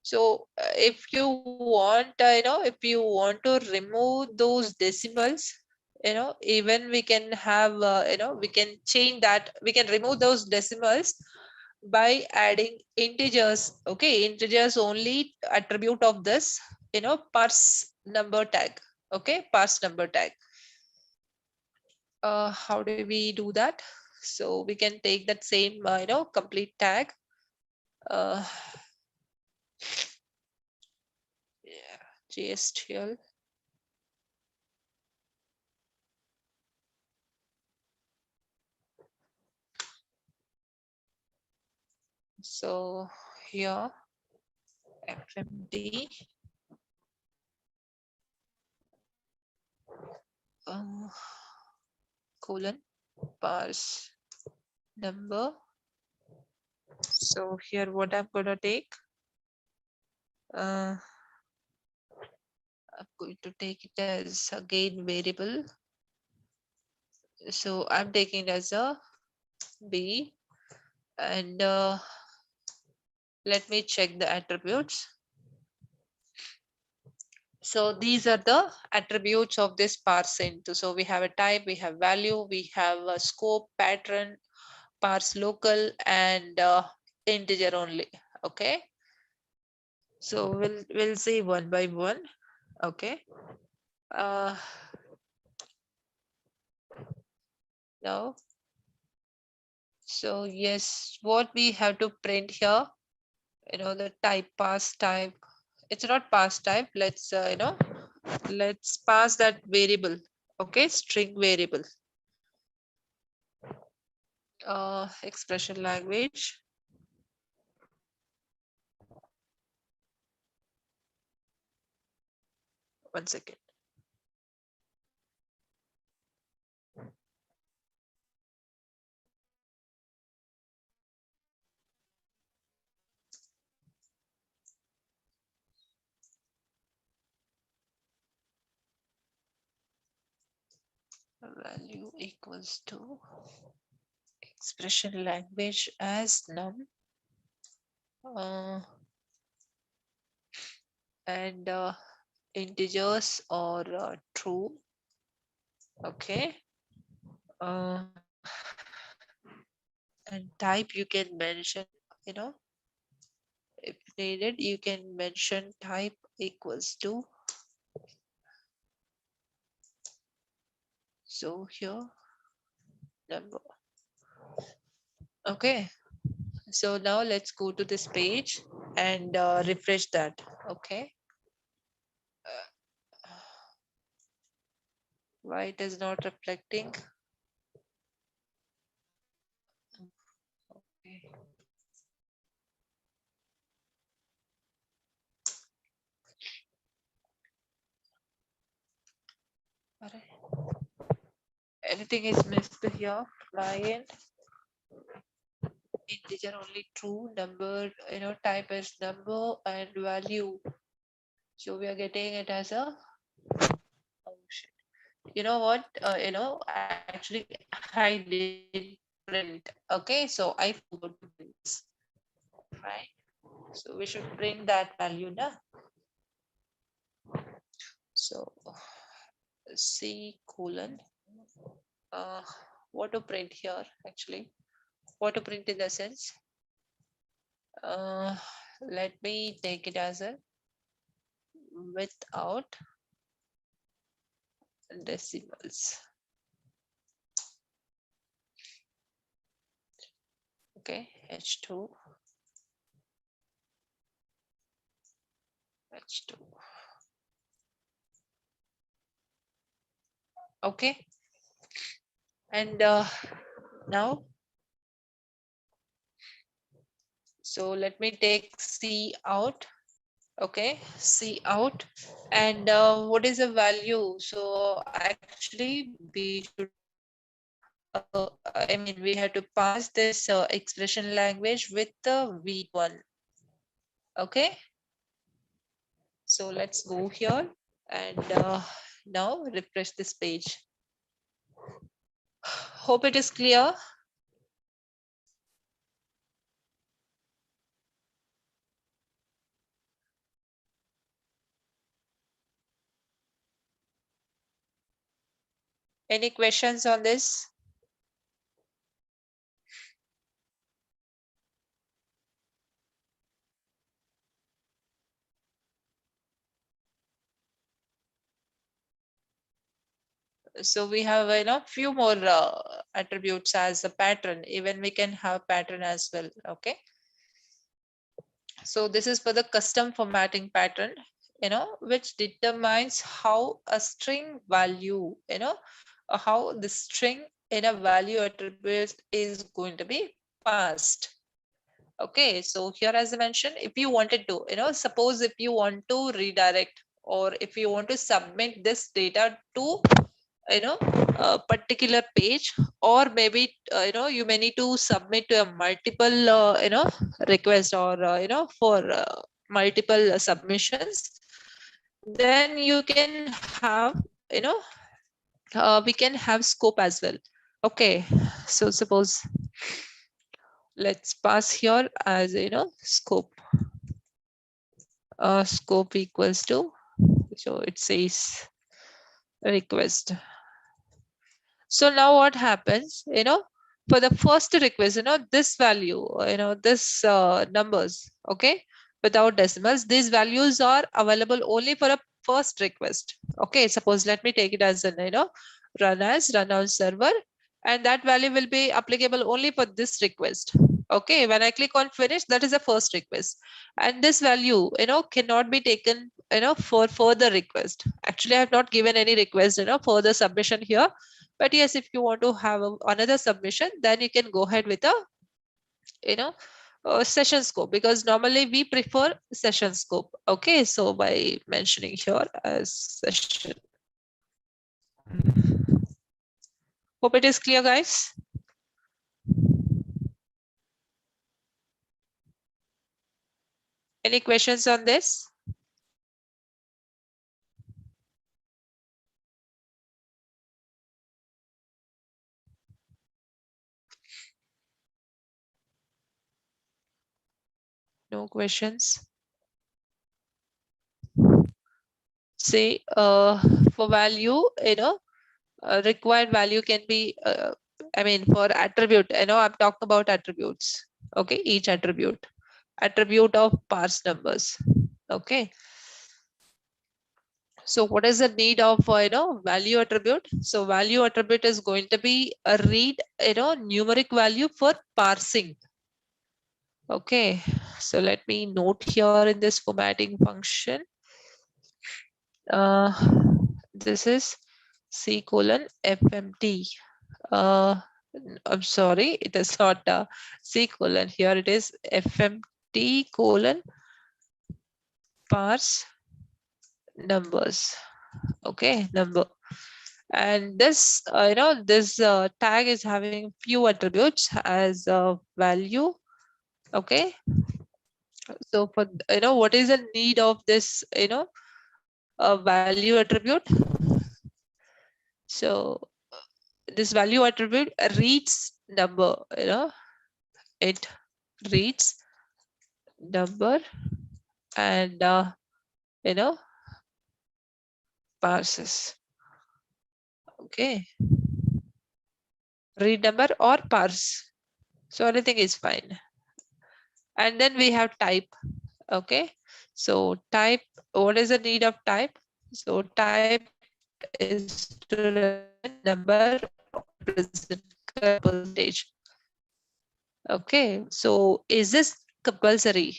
S1: So if you want, if you want to remove those decimals, even we can have, we can change that. We can remove those decimals by adding integers. Okay, integers only attribute of this, parse number tag. Okay, parse number tag. How do we do that? So we can take that same, complete tag. Uh, yeah, JSTL. So here FMD uh, colon parse number. So here what I'm gonna take, I'm going to take it as again variable. So I'm taking it as a B, and let me check the attributes. So these are the attributes of this parse into. So we have a type, we have value, we have a scope, pattern, parse local, and integer only. Okay. So we'll see one by one. Okay. Uh, now, so yes, what we have to print here, the type pass type. It's not pass type. Let's let's pass that variable. Okay, string variable. Expression language. One second. Value equals to expression language as num, and integers or true. Okay. uh, and type you can mention, you know if needed you can mention type equals to. So here number. Okay, so now let's go to this page and refresh that. Okay. Why it is not reflecting? Okay. Anything is missed here? Client integer only true, number, type as number, and value. So we are getting it as a, oh shit. You know what? Actually I did print. Okay, so I forgot to print this. Right. So we should print that value now. So C colon. Uh, what to print here actually? What to print in the sense? Uh, Let me take it as a without decimals. Okay, H2, H2. Okay, and now, so let me take C out. Okay, C out. And what is the value? So actually we should I mean, we have to pass this expression language with the V1. Okay, so let's go here and now refresh this page. Hope it is clear. Any questions on this? So we have few more attributes as a pattern. Even we can have pattern as well. Okay, so this is for the custom formatting pattern, which determines how a string value, how the string in a value attribute is going to be passed. Okay, so here as I mentioned, if you wanted to, suppose if you want to redirect or if you want to submit this data to, a particular page, or maybe, you may need to submit to a multiple, request, or, for multiple submissions, then you can have, we can have scope as well. Okay, so suppose let's pass here as scope. Scope equals to, so it says request. So now what happens, for the first request, this value, this numbers, okay, without decimals, these values are available only for a first request. Okay, suppose let me take it as an, run on server, and that value will be applicable only for this request. Okay, when I click on finish, that is the first request, and this value, cannot be taken, for further request. Actually, I have not given any request, further submission here. But yes, if you want to have another submission, then you can go ahead with a, session scope, because normally we prefer session scope. Okay, so by mentioning here as session. Hope it is clear, guys. Any questions on this? No questions. Say for value, required value can be, I mean, for attribute, I'm talking about attributes. Okay, each attribute of parse numbers. Okay, so what is the need of, value attribute? So value attribute is going to be a read, numeric value for parsing. Okay, so let me note here in this formatting function. This is C colon FMT. I'm sorry, it is not C colon. Here it is FMT colon parse numbers. Okay, number. And this, this tag is having few attributes as value. Okay. So for, what is the need of this, value attribute? So this value attribute reads number, it reads number and, you know, parses. Okay. Read number or parse. So anything is fine. And then we have type. Okay. So type, what is the need of type? So type is to represent number or represent percentage. Okay, so is this compulsory?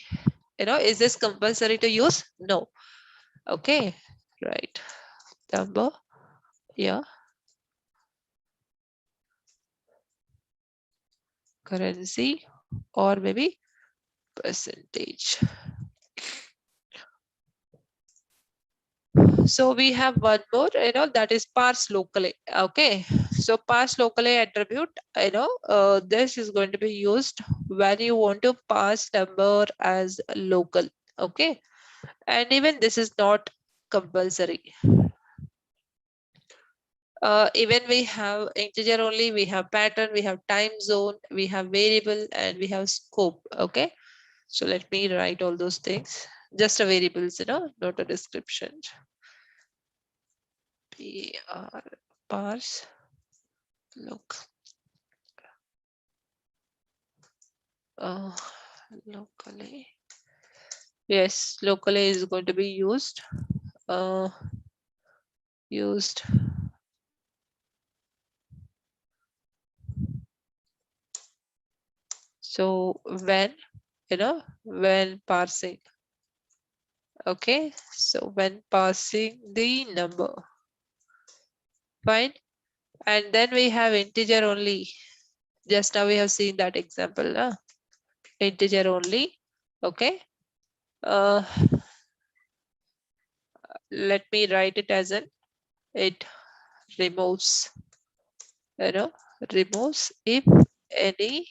S1: Is this compulsory to use? No. Okay, right. Number, yeah. Currency or maybe percentage. So we have one more, that is parse locally. Okay, so parse locally attribute, this is going to be used when you want to pass number as local. Okay, and even this is not compulsory. Even we have integer only, we have pattern, we have time zone, we have variable, and we have scope. Okay, so let me write all those things. Just a variables, not a description. Parse look locally. Yes, locally is going to be used. Uh, used so when parsing. Okay, so when passing the number, fine. And then we have integer only. Just now we have seen that example, integer only. Okay, uh, let me write it as it removes, removes any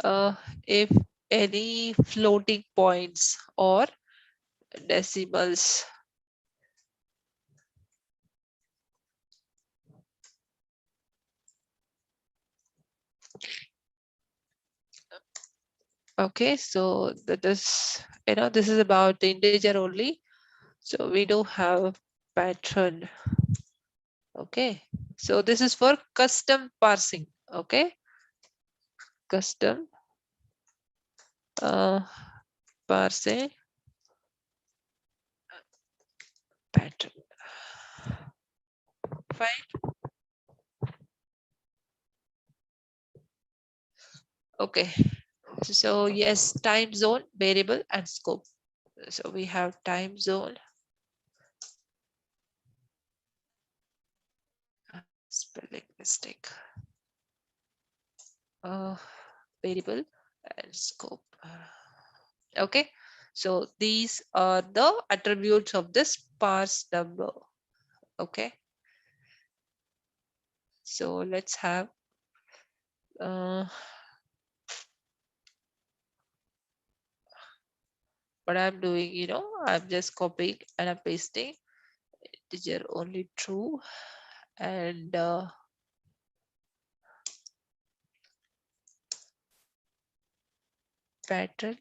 S1: uh, if any floating points or decimals. Okay, so that is, this is about the integer only. So we do have pattern. Okay, so this is for custom parsing. Okay, custom parsing pattern. Fine. Okay, so yes, time zone, variable, and scope. So we have time zone, spelling mistake, variable, and scope. Okay, so these are the attributes of this parse number. Okay, so let's have what I'm doing, I'm just copying and I'm pasting integer only true and pattern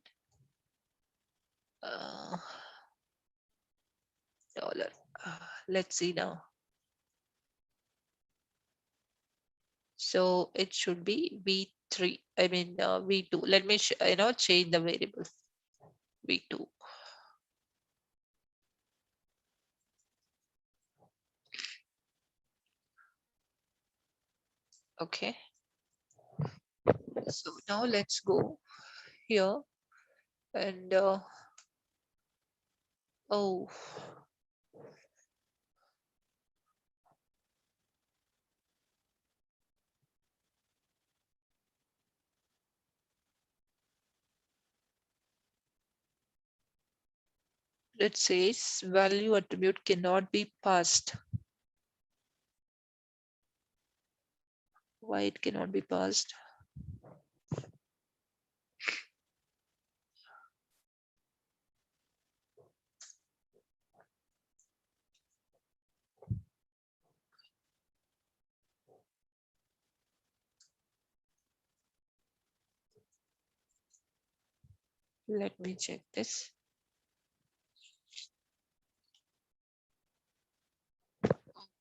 S1: dollar. Let's see now. So it should be V3. I mean V2. Let me change the variable V2. Okay. So now let's go here and oh, it says value attribute cannot be passed. Why it cannot be passed? Let me check this.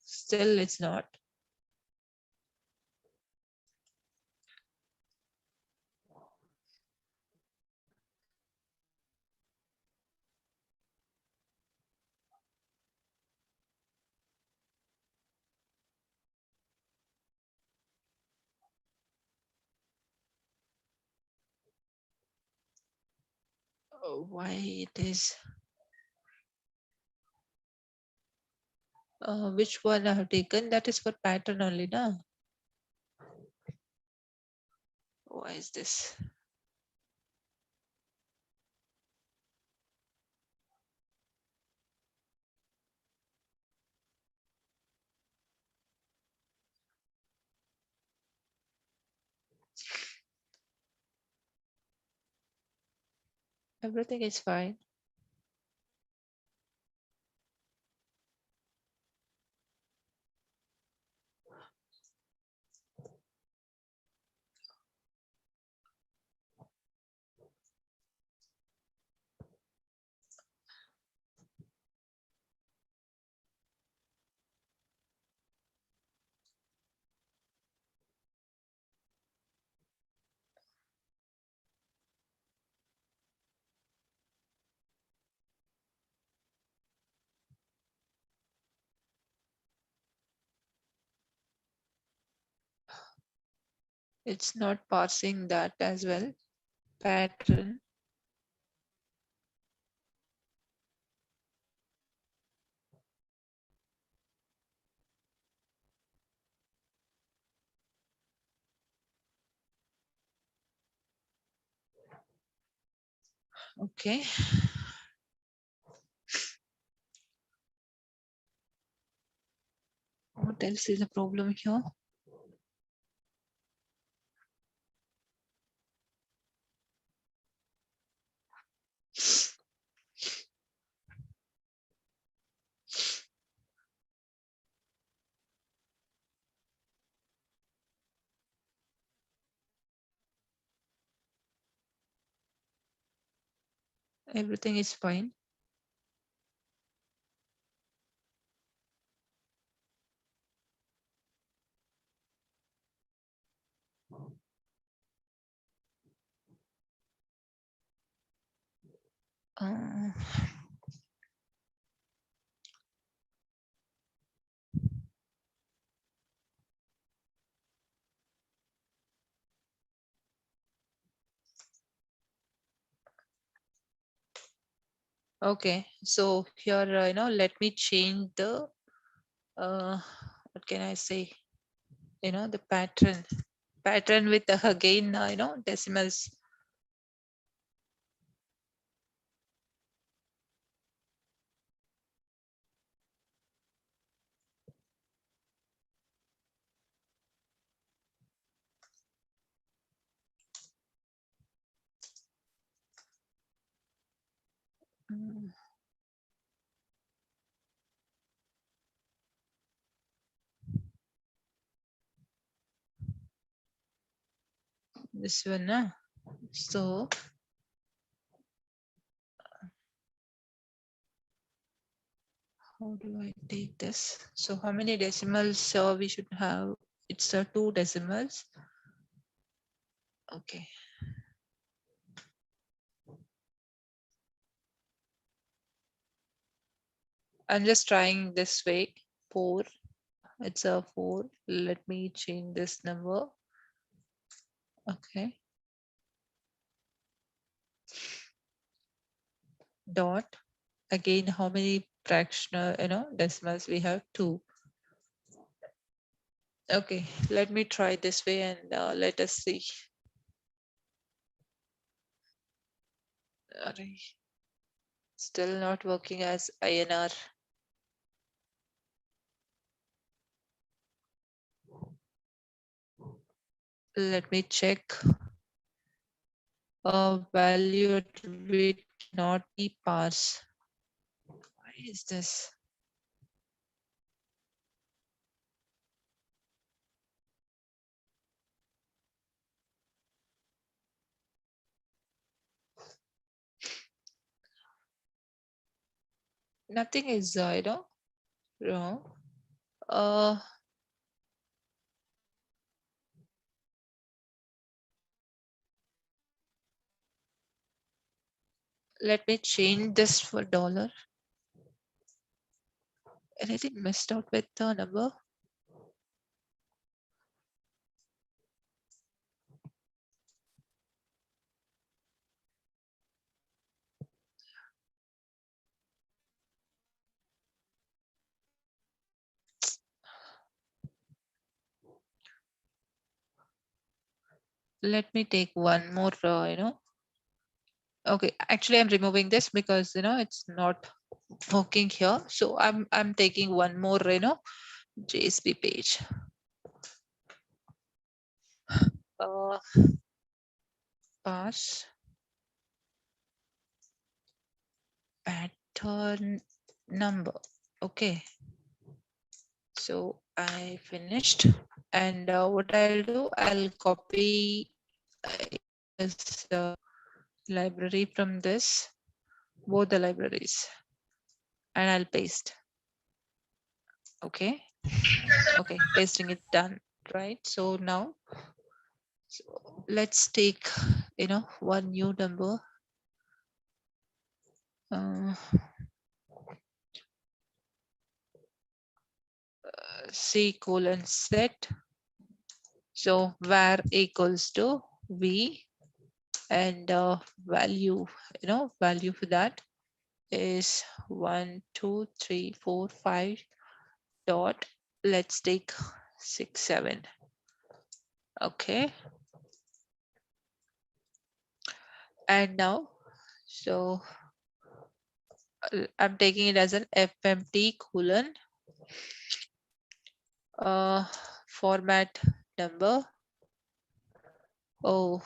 S1: Still it's not. Why it is? Which one I have taken? That is for pattern only, na? Why is this? Everything is fine. It's not parsing that as well. Pattern. Okay. What else is the problem here? Everything is fine. Uh, okay. So here, let me change the, what can I say? The pattern with the again, decimals. Mm, This one, so how do I take this? So how many decimals we should have? It's 2 decimals. Okay. I'm just trying this way. 4. It's a 4. Let me change this number. Okay. Dot. Again, how many fractional, decimals we have? 2. Okay. Let me try this way and let us see. Array. Still not working as INR. Let me check. Value attribute cannot be parsed. Why is this? Nothing is, wrong. Uh, Let me change this for dollar. Anything messed out with the number? let me take one more, okay, actually I'm removing this because it's not working here. So I'm taking one more, JSP page. Uh, Pass pattern number. Okay, so I finished, and what I'll do, I'll copy this library from this, both the libraries, and I'll paste. Okay, okay, pasting it done, right? So now, so let's take one new number. Uh, C colon set. So var equals to V, and value, value for that is 1, 2, 3, 4, 5 dot. Let's take 6, 7. Okay. And now, so I'm taking it as an FMT colon format number. Oh,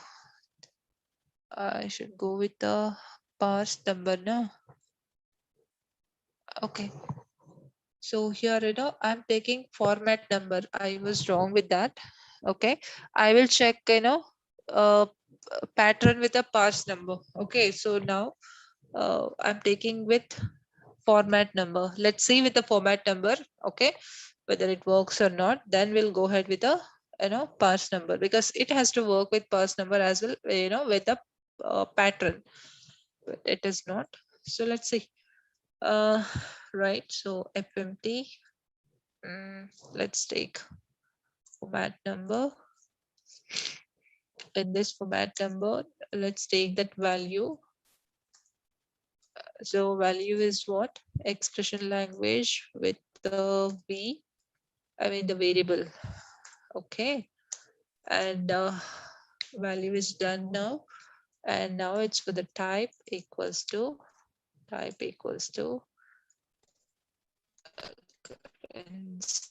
S1: I should go with the parse number now. Okay. So here, I'm taking format number. I was wrong with that. Okay. I will check, pattern with a parse number. Okay. So now I'm taking with format number. Let's see with the format number. Okay. Whether it works or not, then we'll go ahead with a, parse number, because it has to work with parse number as well, with a pattern, but it is not. So let's see. Uh, right. So FMT. Let's take format number. In this format number, let's take that value. So value is what? Expression language with the V, I mean the variable. Okay. And value is done now. And now it's for the type equals to currency.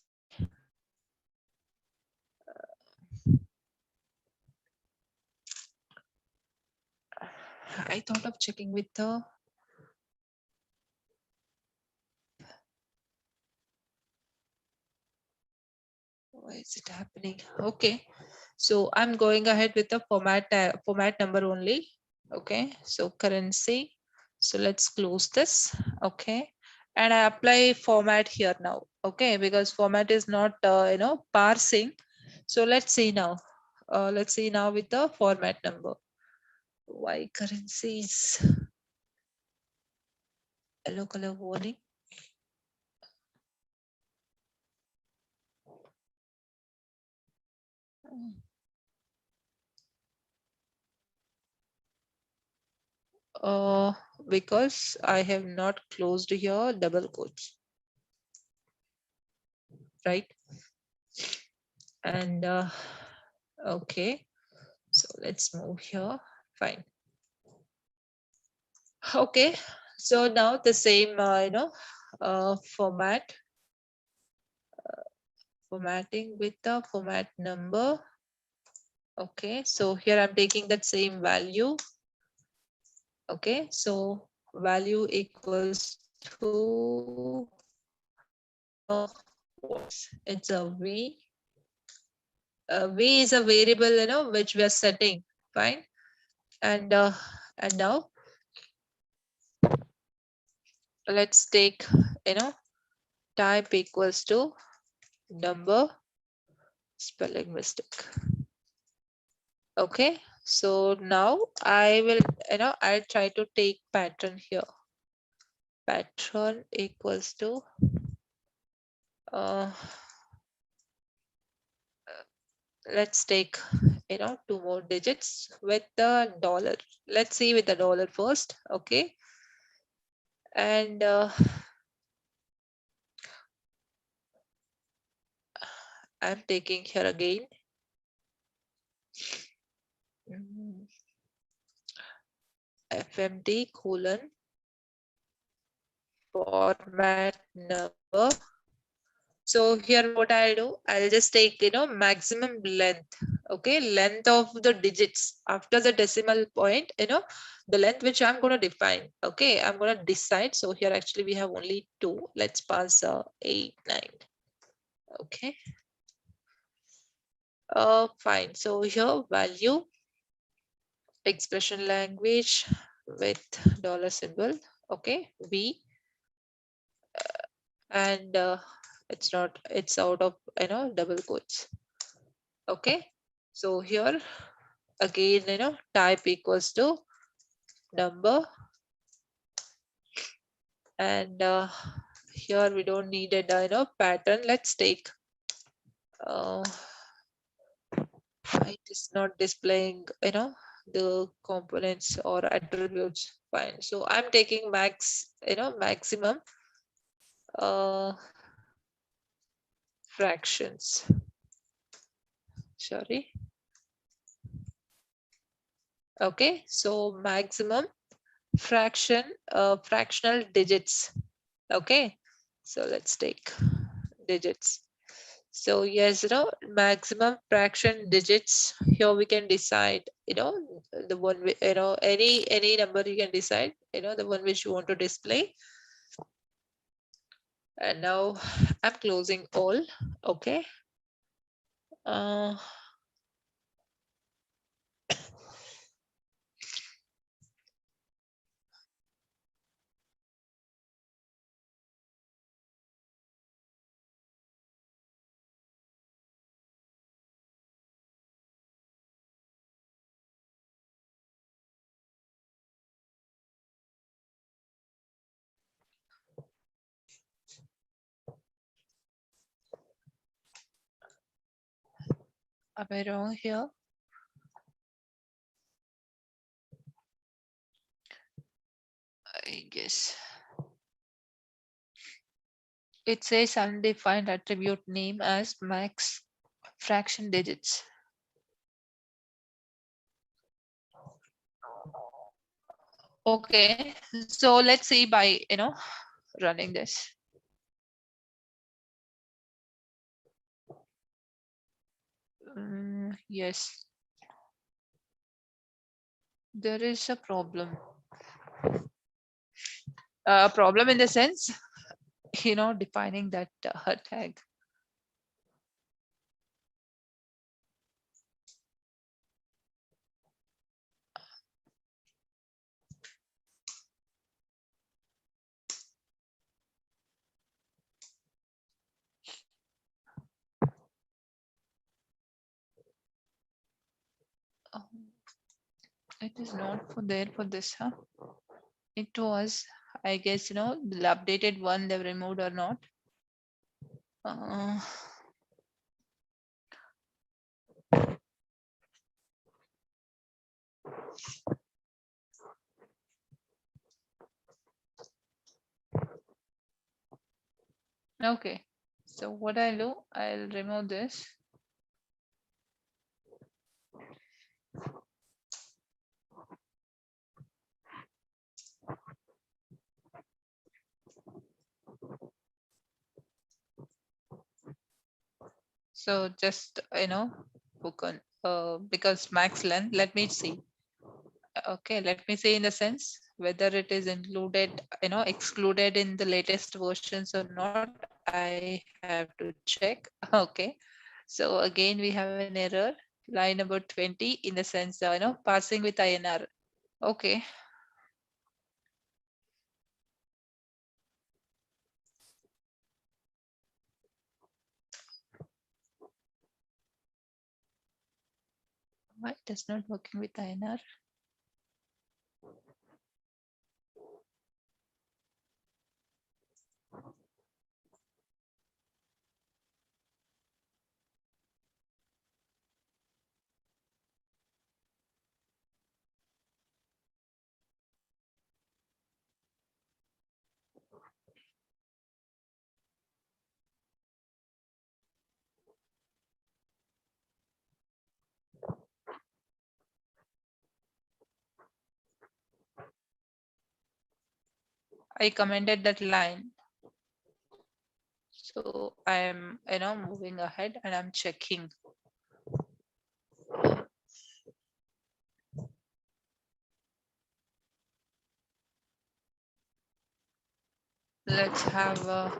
S1: I thought of checking with the why is it happening? Okay, so I'm going ahead with the format number only. Okay, so currency. So let's close this. Okay, and I apply format here now. Okay, because format is not parsing. So let's see now. Let's see now with the format number. Why currencies? Yellow color warning. Uh, because I have not closed here double quotes, right? And okay, so let's move here. Fine. Okay, so now the same, formatting with the format number. Okay, so here I'm taking that same value. Okay, so value equals to it's a V. V is a variable, which we are setting. Fine. And now let's take, type equals to number, spelling mistake. Okay, so now I will, I'll try to take pattern here. Pattern equals to let's take, two more digits with the dollar. Let's see with the dollar first. Okay, and I'm taking here again mm, FMD colon format number. So here what I'll do, I'll just take, maximum length. Okay, length of the digits after the decimal point, the length which I'm going to define. Okay, I'm going to decide. So here actually we have only two. Let's pass 8, 9. Okay. Fine. So here value expression language with dollar symbol. Okay, V, and it's out of double quotes. Okay, so here again type equals to number, and here we don't need a pattern. Let's take uh, it is not displaying the components or attributes. Fine, so I'm taking maximum uh, fractions, sorry. Okay, so maximum fractional digits. Okay, so let's take digits. So yes, maximum fraction digits. Here we can decide, the one, any number you can decide, the one which you want to display. And now I'm closing all. Okay. Uh, am I wrong here? I guess it says undefined attribute name as max fraction digits. Okay, so let's see by running this. Yes, there is a problem. Problem in the sense, defining that tag. Oh, it is not for there for this, huh? It was, I guess, the updated one they've removed or not. Uh, okay, so what I'll do, I'll remove this. So just, book on, because max length, let me see. Okay, let me see in the sense whether it is included, excluded in the latest versions or not. I have to check. Okay, so again we have an error, line number 20, in the sense, parsing with INR. Okay. Why it is not working with INR? I commented that line. So I am, moving ahead and I'm checking. Let's have a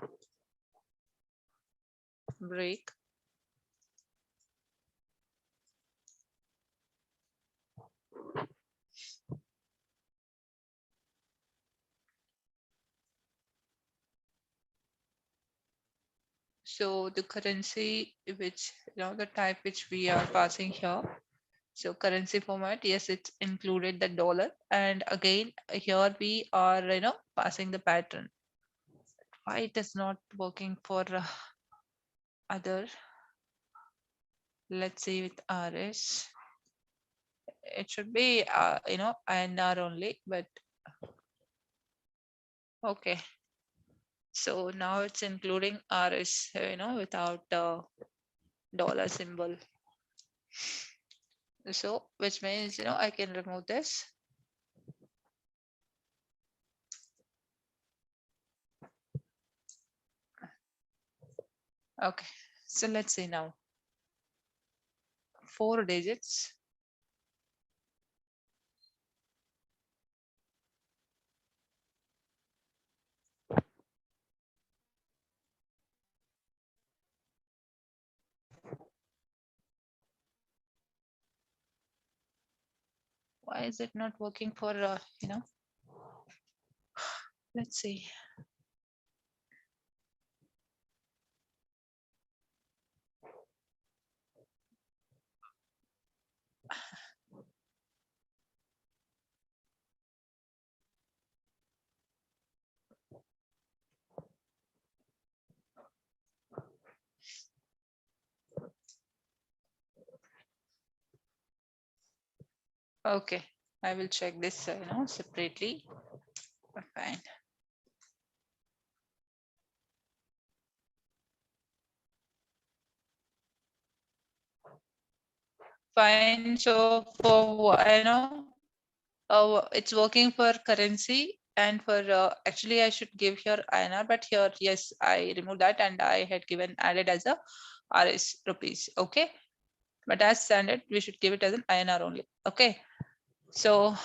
S1: break. So the currency which, the type which we are passing here. So currency format, yes, it's included the dollar. And again, here we are, passing the pattern. Why it is not working for other? Let's see with RS. It should be, INR only, but okay. So now it's including RS, without dollar symbol. So which means, I can remove this. Okay. So let's see now. 4 digits. Why is it not working for, let's see. Okay. I will check this, separately. Fine. Fine. So for, it's working for currency and for, actually I should give here INR, but here, yes, I removed that and I had given added as a RS rupees. Okay. But as standard, we should give it as an INR only. Okay. So,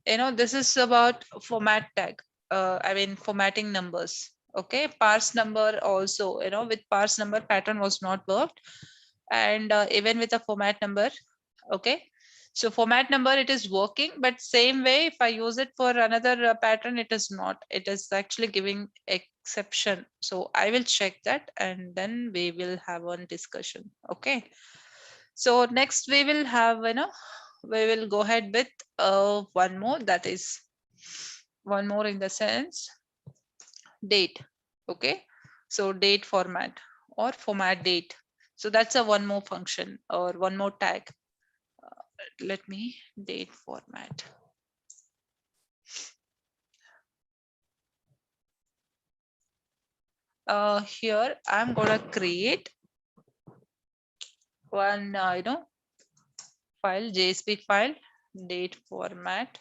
S1: this is about format tag. I mean, formatting numbers. Okay. Parse number also, with parse number pattern was not worked. And even with a format number. Okay. So format number, it is working, but same way, if I use it for another pattern, it is not. It is actually giving exception. So I will check that and then we will have one discussion. Okay. So next we will have, we will go ahead with one more, that is one more in the sense date. Okay. So date format or format date. So that's a one more function or one more tag. Let me date format. Here I'm gonna create one, file, JSP file, date format.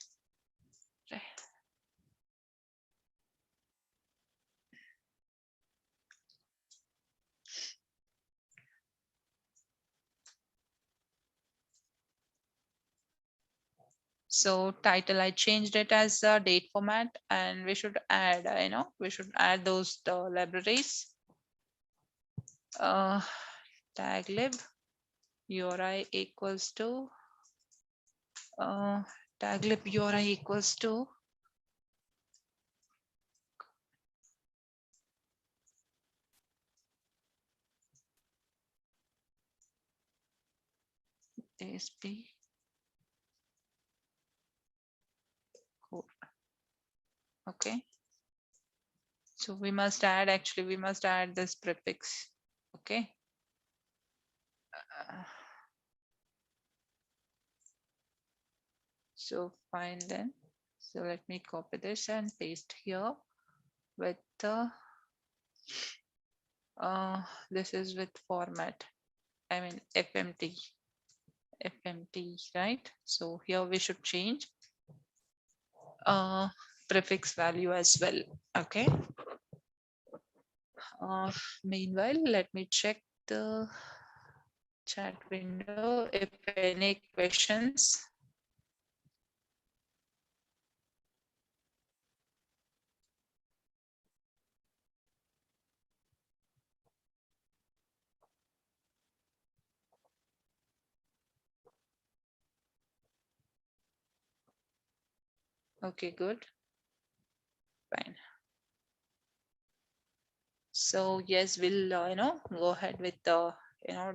S1: So title, I changed it as a date format, and we should add, we should add those libraries. Taglib URI equals to taglib URI equals to ASP code. Okay. So we must add, actually, we must add this prefix. Okay. So fine then. So let me copy this and paste here with the, this is with format. I mean FMT, right? So here we should change prefix value as well. Okay. Meanwhile, let me check the chat window if any questions. Okay, good. Fine. So yes, we'll go ahead with the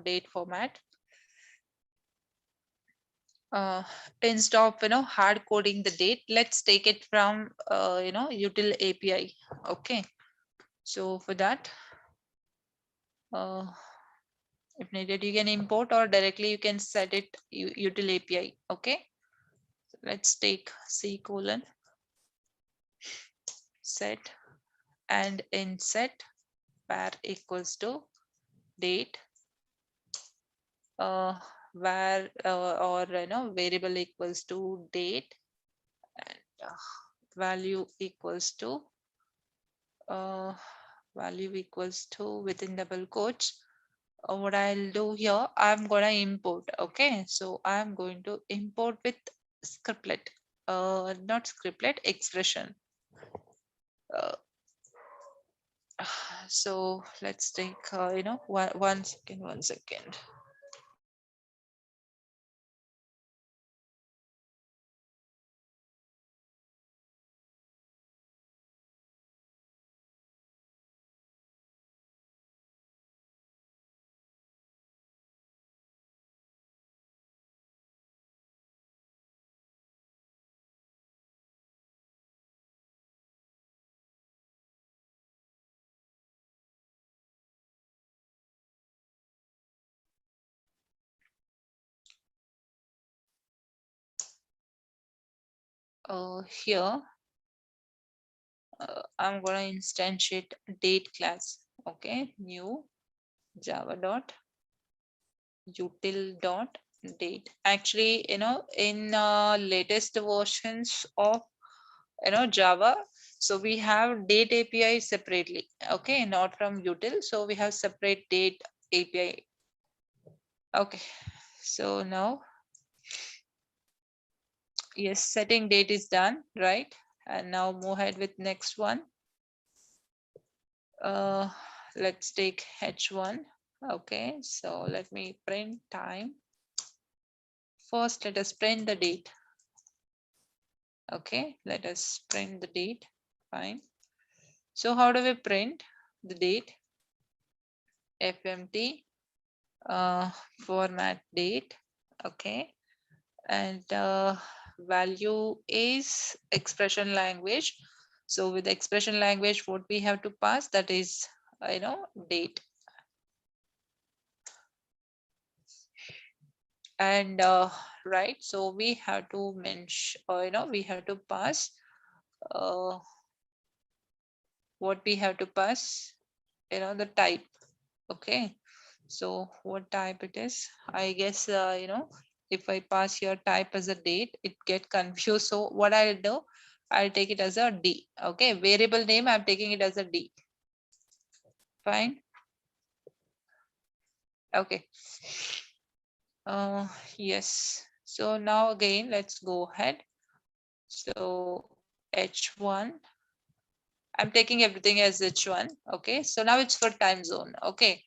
S1: date format. Uh, Instead of hard coding the date, let's take it from util API. Okay. So for that, uh, if needed, you can import or directly you can set it util API. Okay. So let's take C colon set and in set var equals to date var or variable equals to date and value equals to uh, value equals to within double quotes. What I'll do here, I'm gonna import. Okay, so I'm going to import with scriptlet, not scriptlet, expression. Uh, so let's take one second. Here I'm gonna instantiate date class. Okay, new java dot util dot date. Actually, in latest versions of Java, so we have date API separately. Okay, not from util. So we have separate date API. Okay, so now yes, setting date is done, right? And now move ahead with next one. Let's take H1. Okay, so let me print time. First, let us print the date. Okay, let us print the date. Fine. So how do we print the date? FMT format date. Okay, and value is expression language. So with expression language, what we have to pass, that is date. And right, so we have to mention we have to pass uh, what we have to pass, the type. Okay, so what type it is, I guess if I pass here type as a date, it get confused. So what I'll do, I'll take it as a D. Okay, variable name, I'm taking it as a D. Fine. Okay. Yes, so now again let's go ahead. So H1, I'm taking everything as H1. Okay, so now it's for time zone. Okay,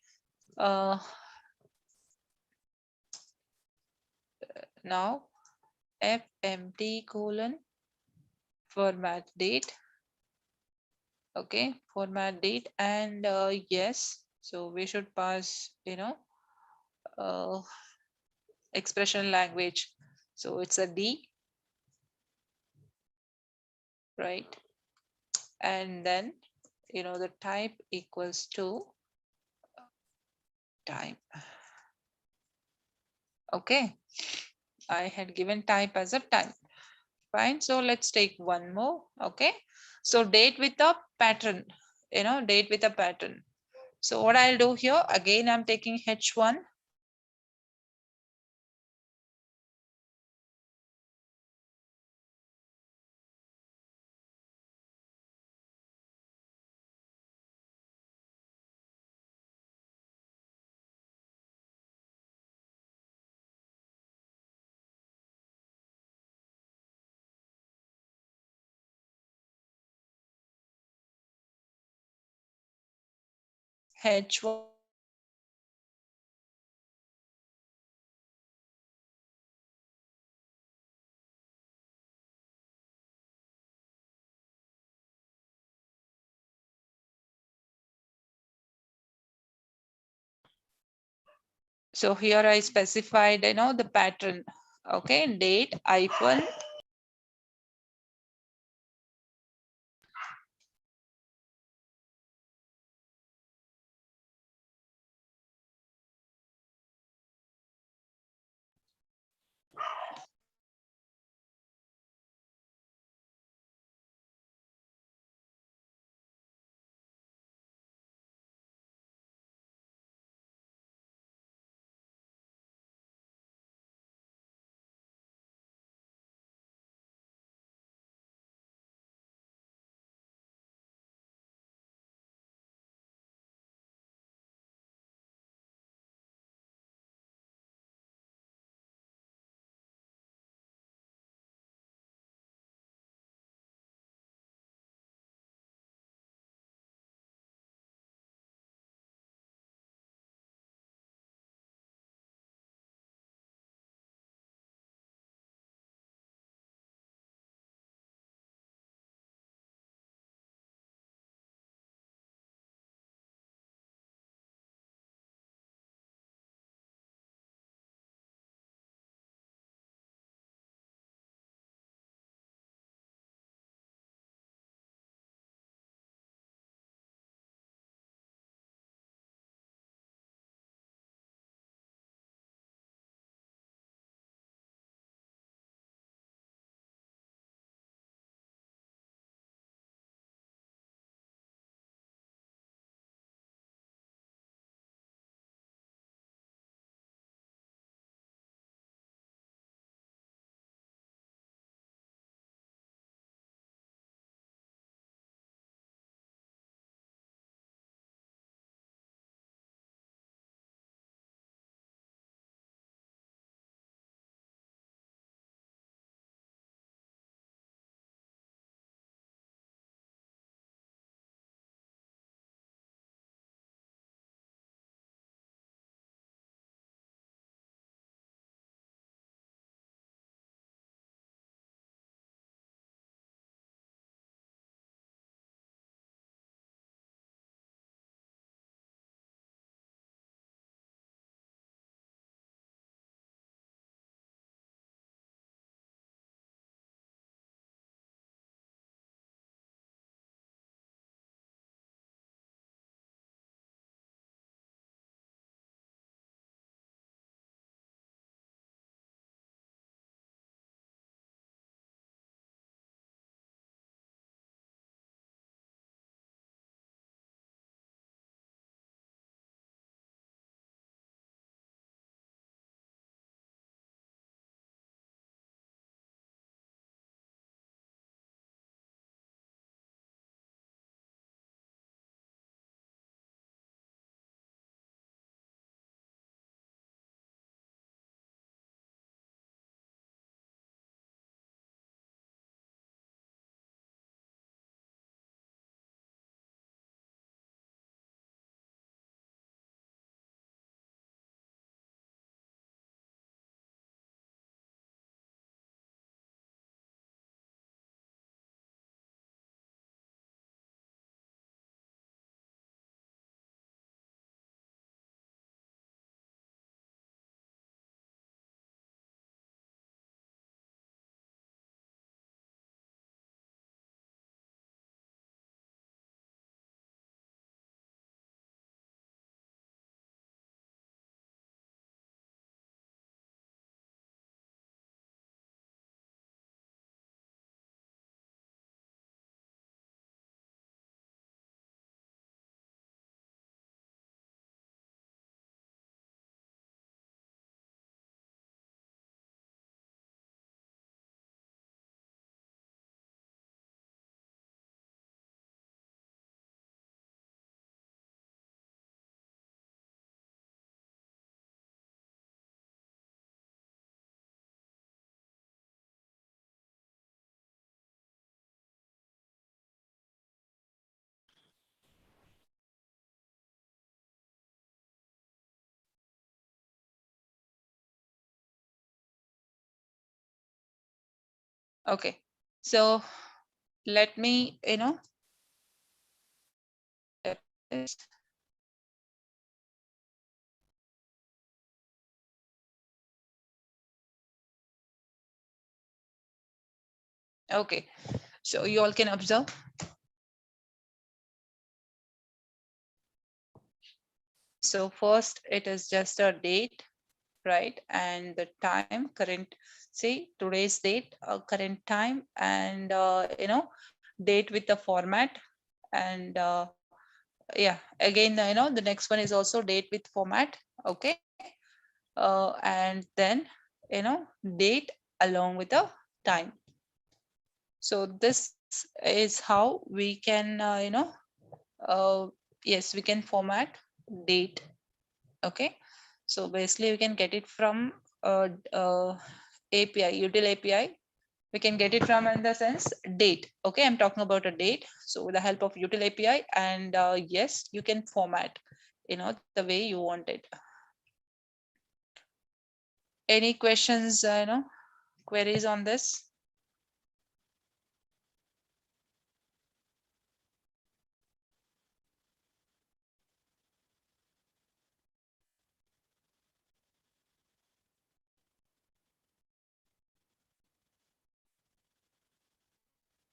S1: now FMT colon format date. Okay, format date, and yes, so we should pass uh, expression language. So it's a D, right? And then the type equals to time. Okay, I had given type as a time. Fine, so let's take one more. Okay, so date with a pattern, date with a pattern. So what I'll do here, again I'm taking H1. H1. So here I specified, the pattern. Okay, date, hyphen, Okay, so let me, get this. Okay, so you all can observe. So first it is just a date, right? And the time, current, say today's date, current time, and date with the format. And yeah, again, the next one is also date with format. Okay, and then date along with the time. So this is how we can uh, yes, we can format date. Okay, so basically we can get it from API, util API. We can get it from in the sense date. Okay, I'm talking about a date. So with the help of util API, and yes, you can format, the way you want it. Any questions, queries on this?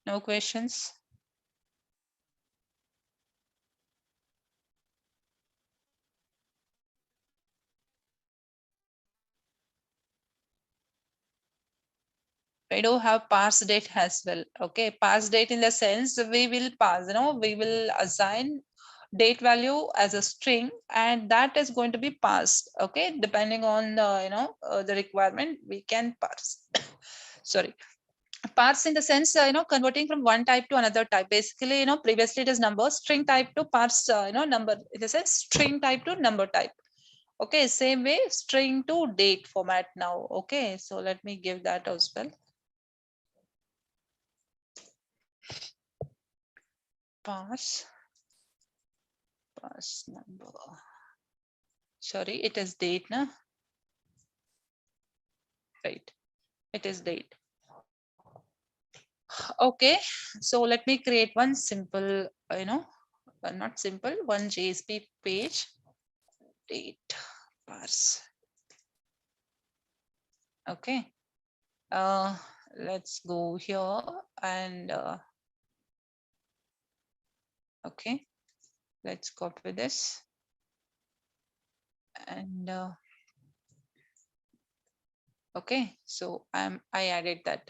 S1: No questions? We do have parse date as well. Okay, parse date in the sense we will pass, we will assign date value as a string, and that is going to be passed. Okay, depending on the requirement, we can parse. Sorry, parse in the sense converting from one type to another type. Basically, previously it is number string type to parse, number in the sense string type to number type. Okay, same way string to date format now. Okay, so let me give that as well. Parse, parse number. Sorry, it is date, na? Right. It is date. Okay. So let me create one simple, not simple, one JSP page. Date parse. Okay. Uh, let's go here and okay. Let's copy this and okay. So I added that,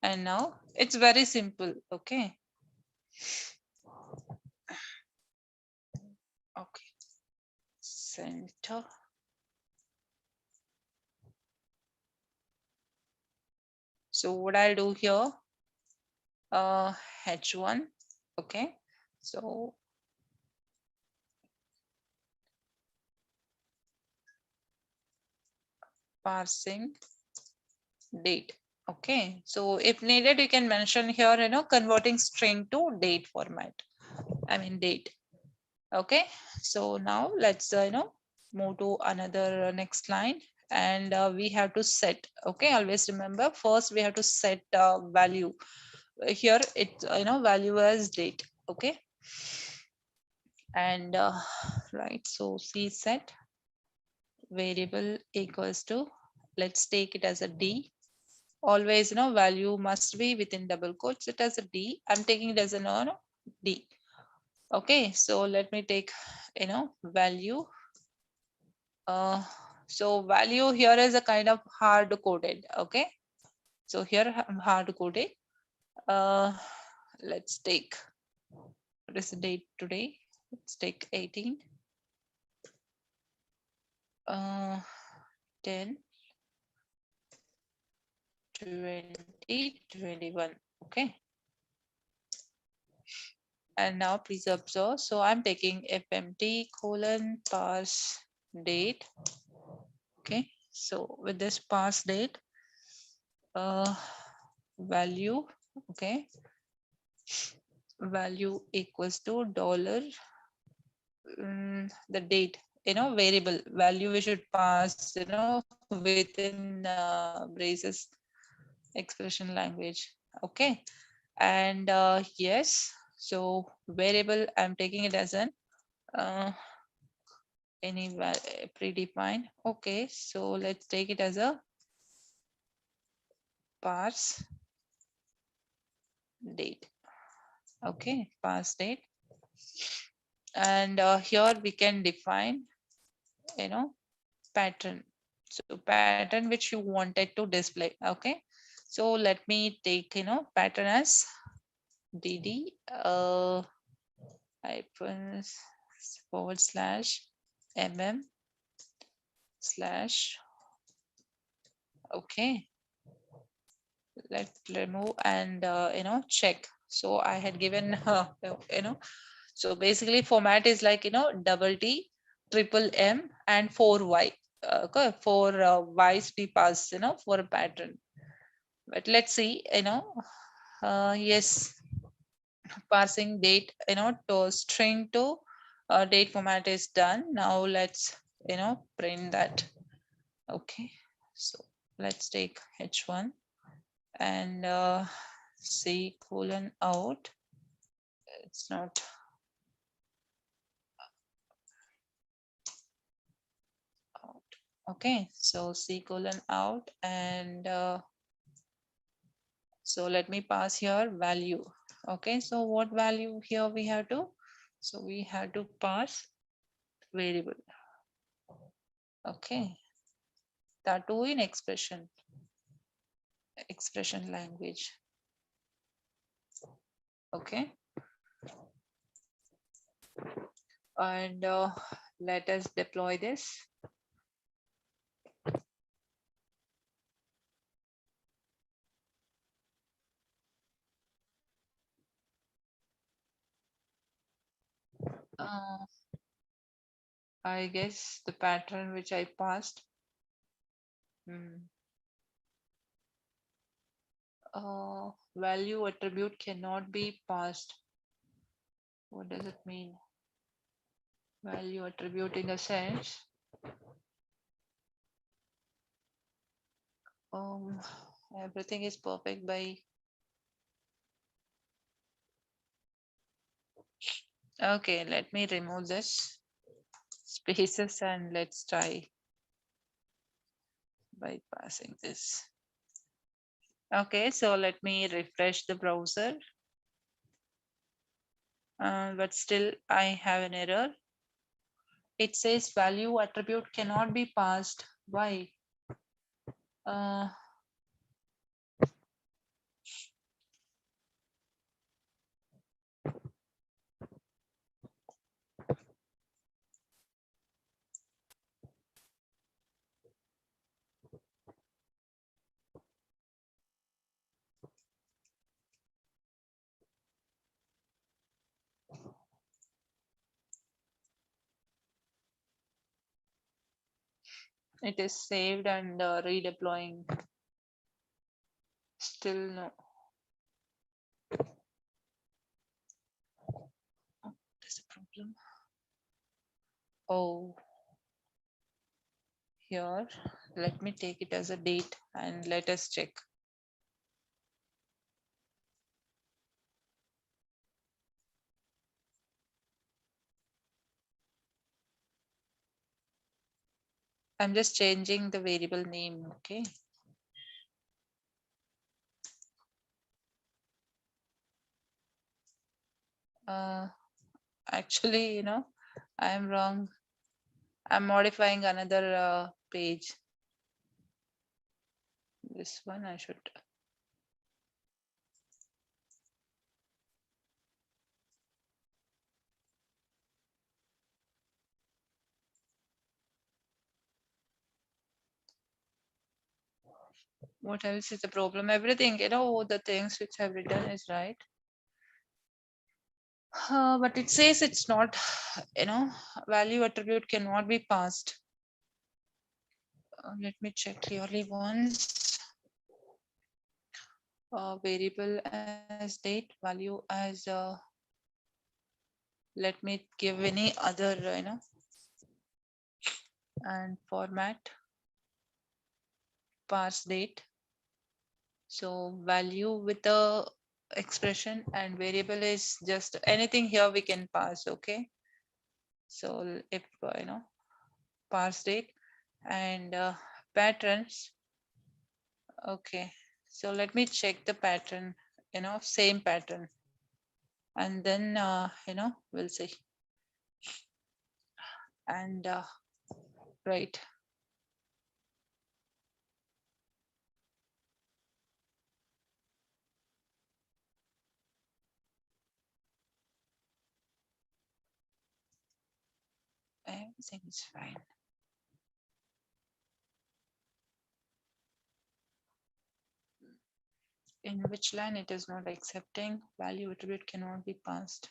S1: and now it's very simple. Okay. Okay. Center. So what I'll do here, H1. Okay. So parsing date. Okay. So if needed, you can mention here, converting string to date format. I mean date. Okay. So now let's, move to another next line, and we have to set. Okay. Always remember, first we have to set value. Here it, value as date. Okay. And right. So C set variable equals to, let's take it as a D. Always, value must be within double quotes. It as a D. I'm taking it as a D. Okay, so let me take, value. So value here is a kind of hard coded. Okay, so here I'm hard coded. Let's take, what is the date today? Let's take 18. 10 2021. Okay, and now please observe. So I'm taking fmt colon parse date. Okay, so with this parse date, value, okay, value equals to dollar, the date, variable value we should pass, within braces, expression language. Okay. And yes, so variable, I'm taking it as an uh, predefined. Okay, so let's take it as a parse date. Okay, parse date. And here we can define, you know, pattern. So pattern which you wanted to display. Okay, so let me take, pattern as dd hyphens forward slash slash. Okay, let's remove and check. So I had given so basically format is like double T triple M and 4Y. Okay, for Y's we pass for a pattern. But let's see, yes, parsing date to string to date format is done. Now let's print that. Okay, so let's take H1 and C colon out. It's not out. Okay, so C colon out, and so let me pass here value. Okay, so what value here we have to? So we have to pass variable. Okay, that too in expression language. Okay, and let us deploy this. Uh, I guess the pattern which I passed. Value attribute cannot be passed. What does it mean? Value attribute in the sense um everything is perfect by. Okay, let me remove this spaces and let's try bypassing this. Okay, so let me refresh the browser. But still I have an error. It says value attribute cannot be passed. Why? Uh, it is saved and redeploying. Still no. What is the problem? Oh, here, let me take it as a date and let us check. I'm just changing the variable name. Okay. Actually, I am wrong. I'm modifying another page. This one I should. What else is the problem? Everything, the things which I've written is right. But it says it's not, value attribute cannot be passed. Let me check clearly once. Variable as date, value as let me give any other, and format parse date. So value with the expression, and variable is just anything here we can pass. Okay. So if parse date and patterns. Okay. So let me check the pattern, same pattern, and then we'll see. And right. Everything is fine. In which line it is not accepting value attribute cannot be passed.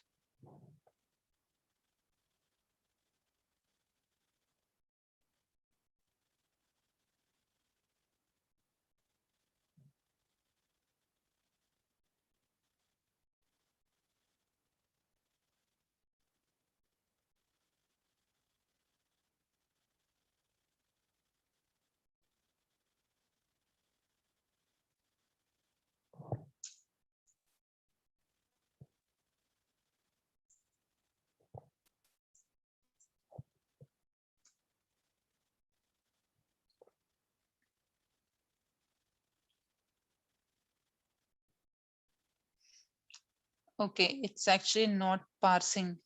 S1: Okay, it's actually not parsing.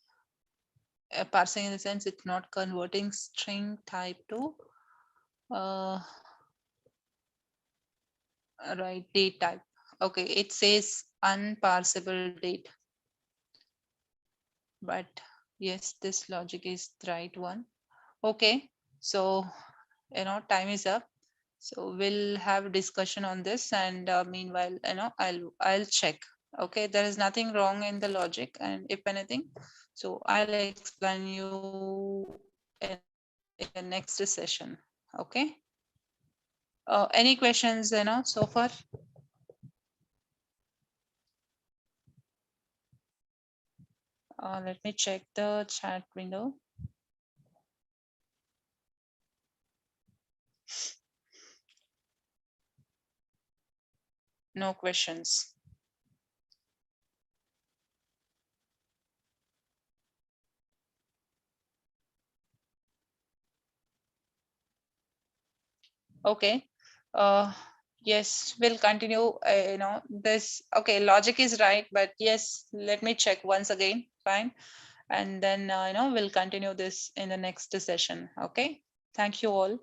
S1: Parsing in the sense it's not converting string type to uh, right date type. Okay, it says unparsable date, but yes, this logic is the right one. Okay, so time is up. So we'll have discussion on this, and meanwhile, I'll check. Okay, there is nothing wrong in the logic, and if anything, so I'll explain you in the next session. Okay. Any questions? So far. Let me check the chat window. No questions. Okay. Uh, yes, we'll continue. This. Okay, logic is right, but yes, let me check once again. Fine, and then we'll continue this in the next session. Okay. Thank you all.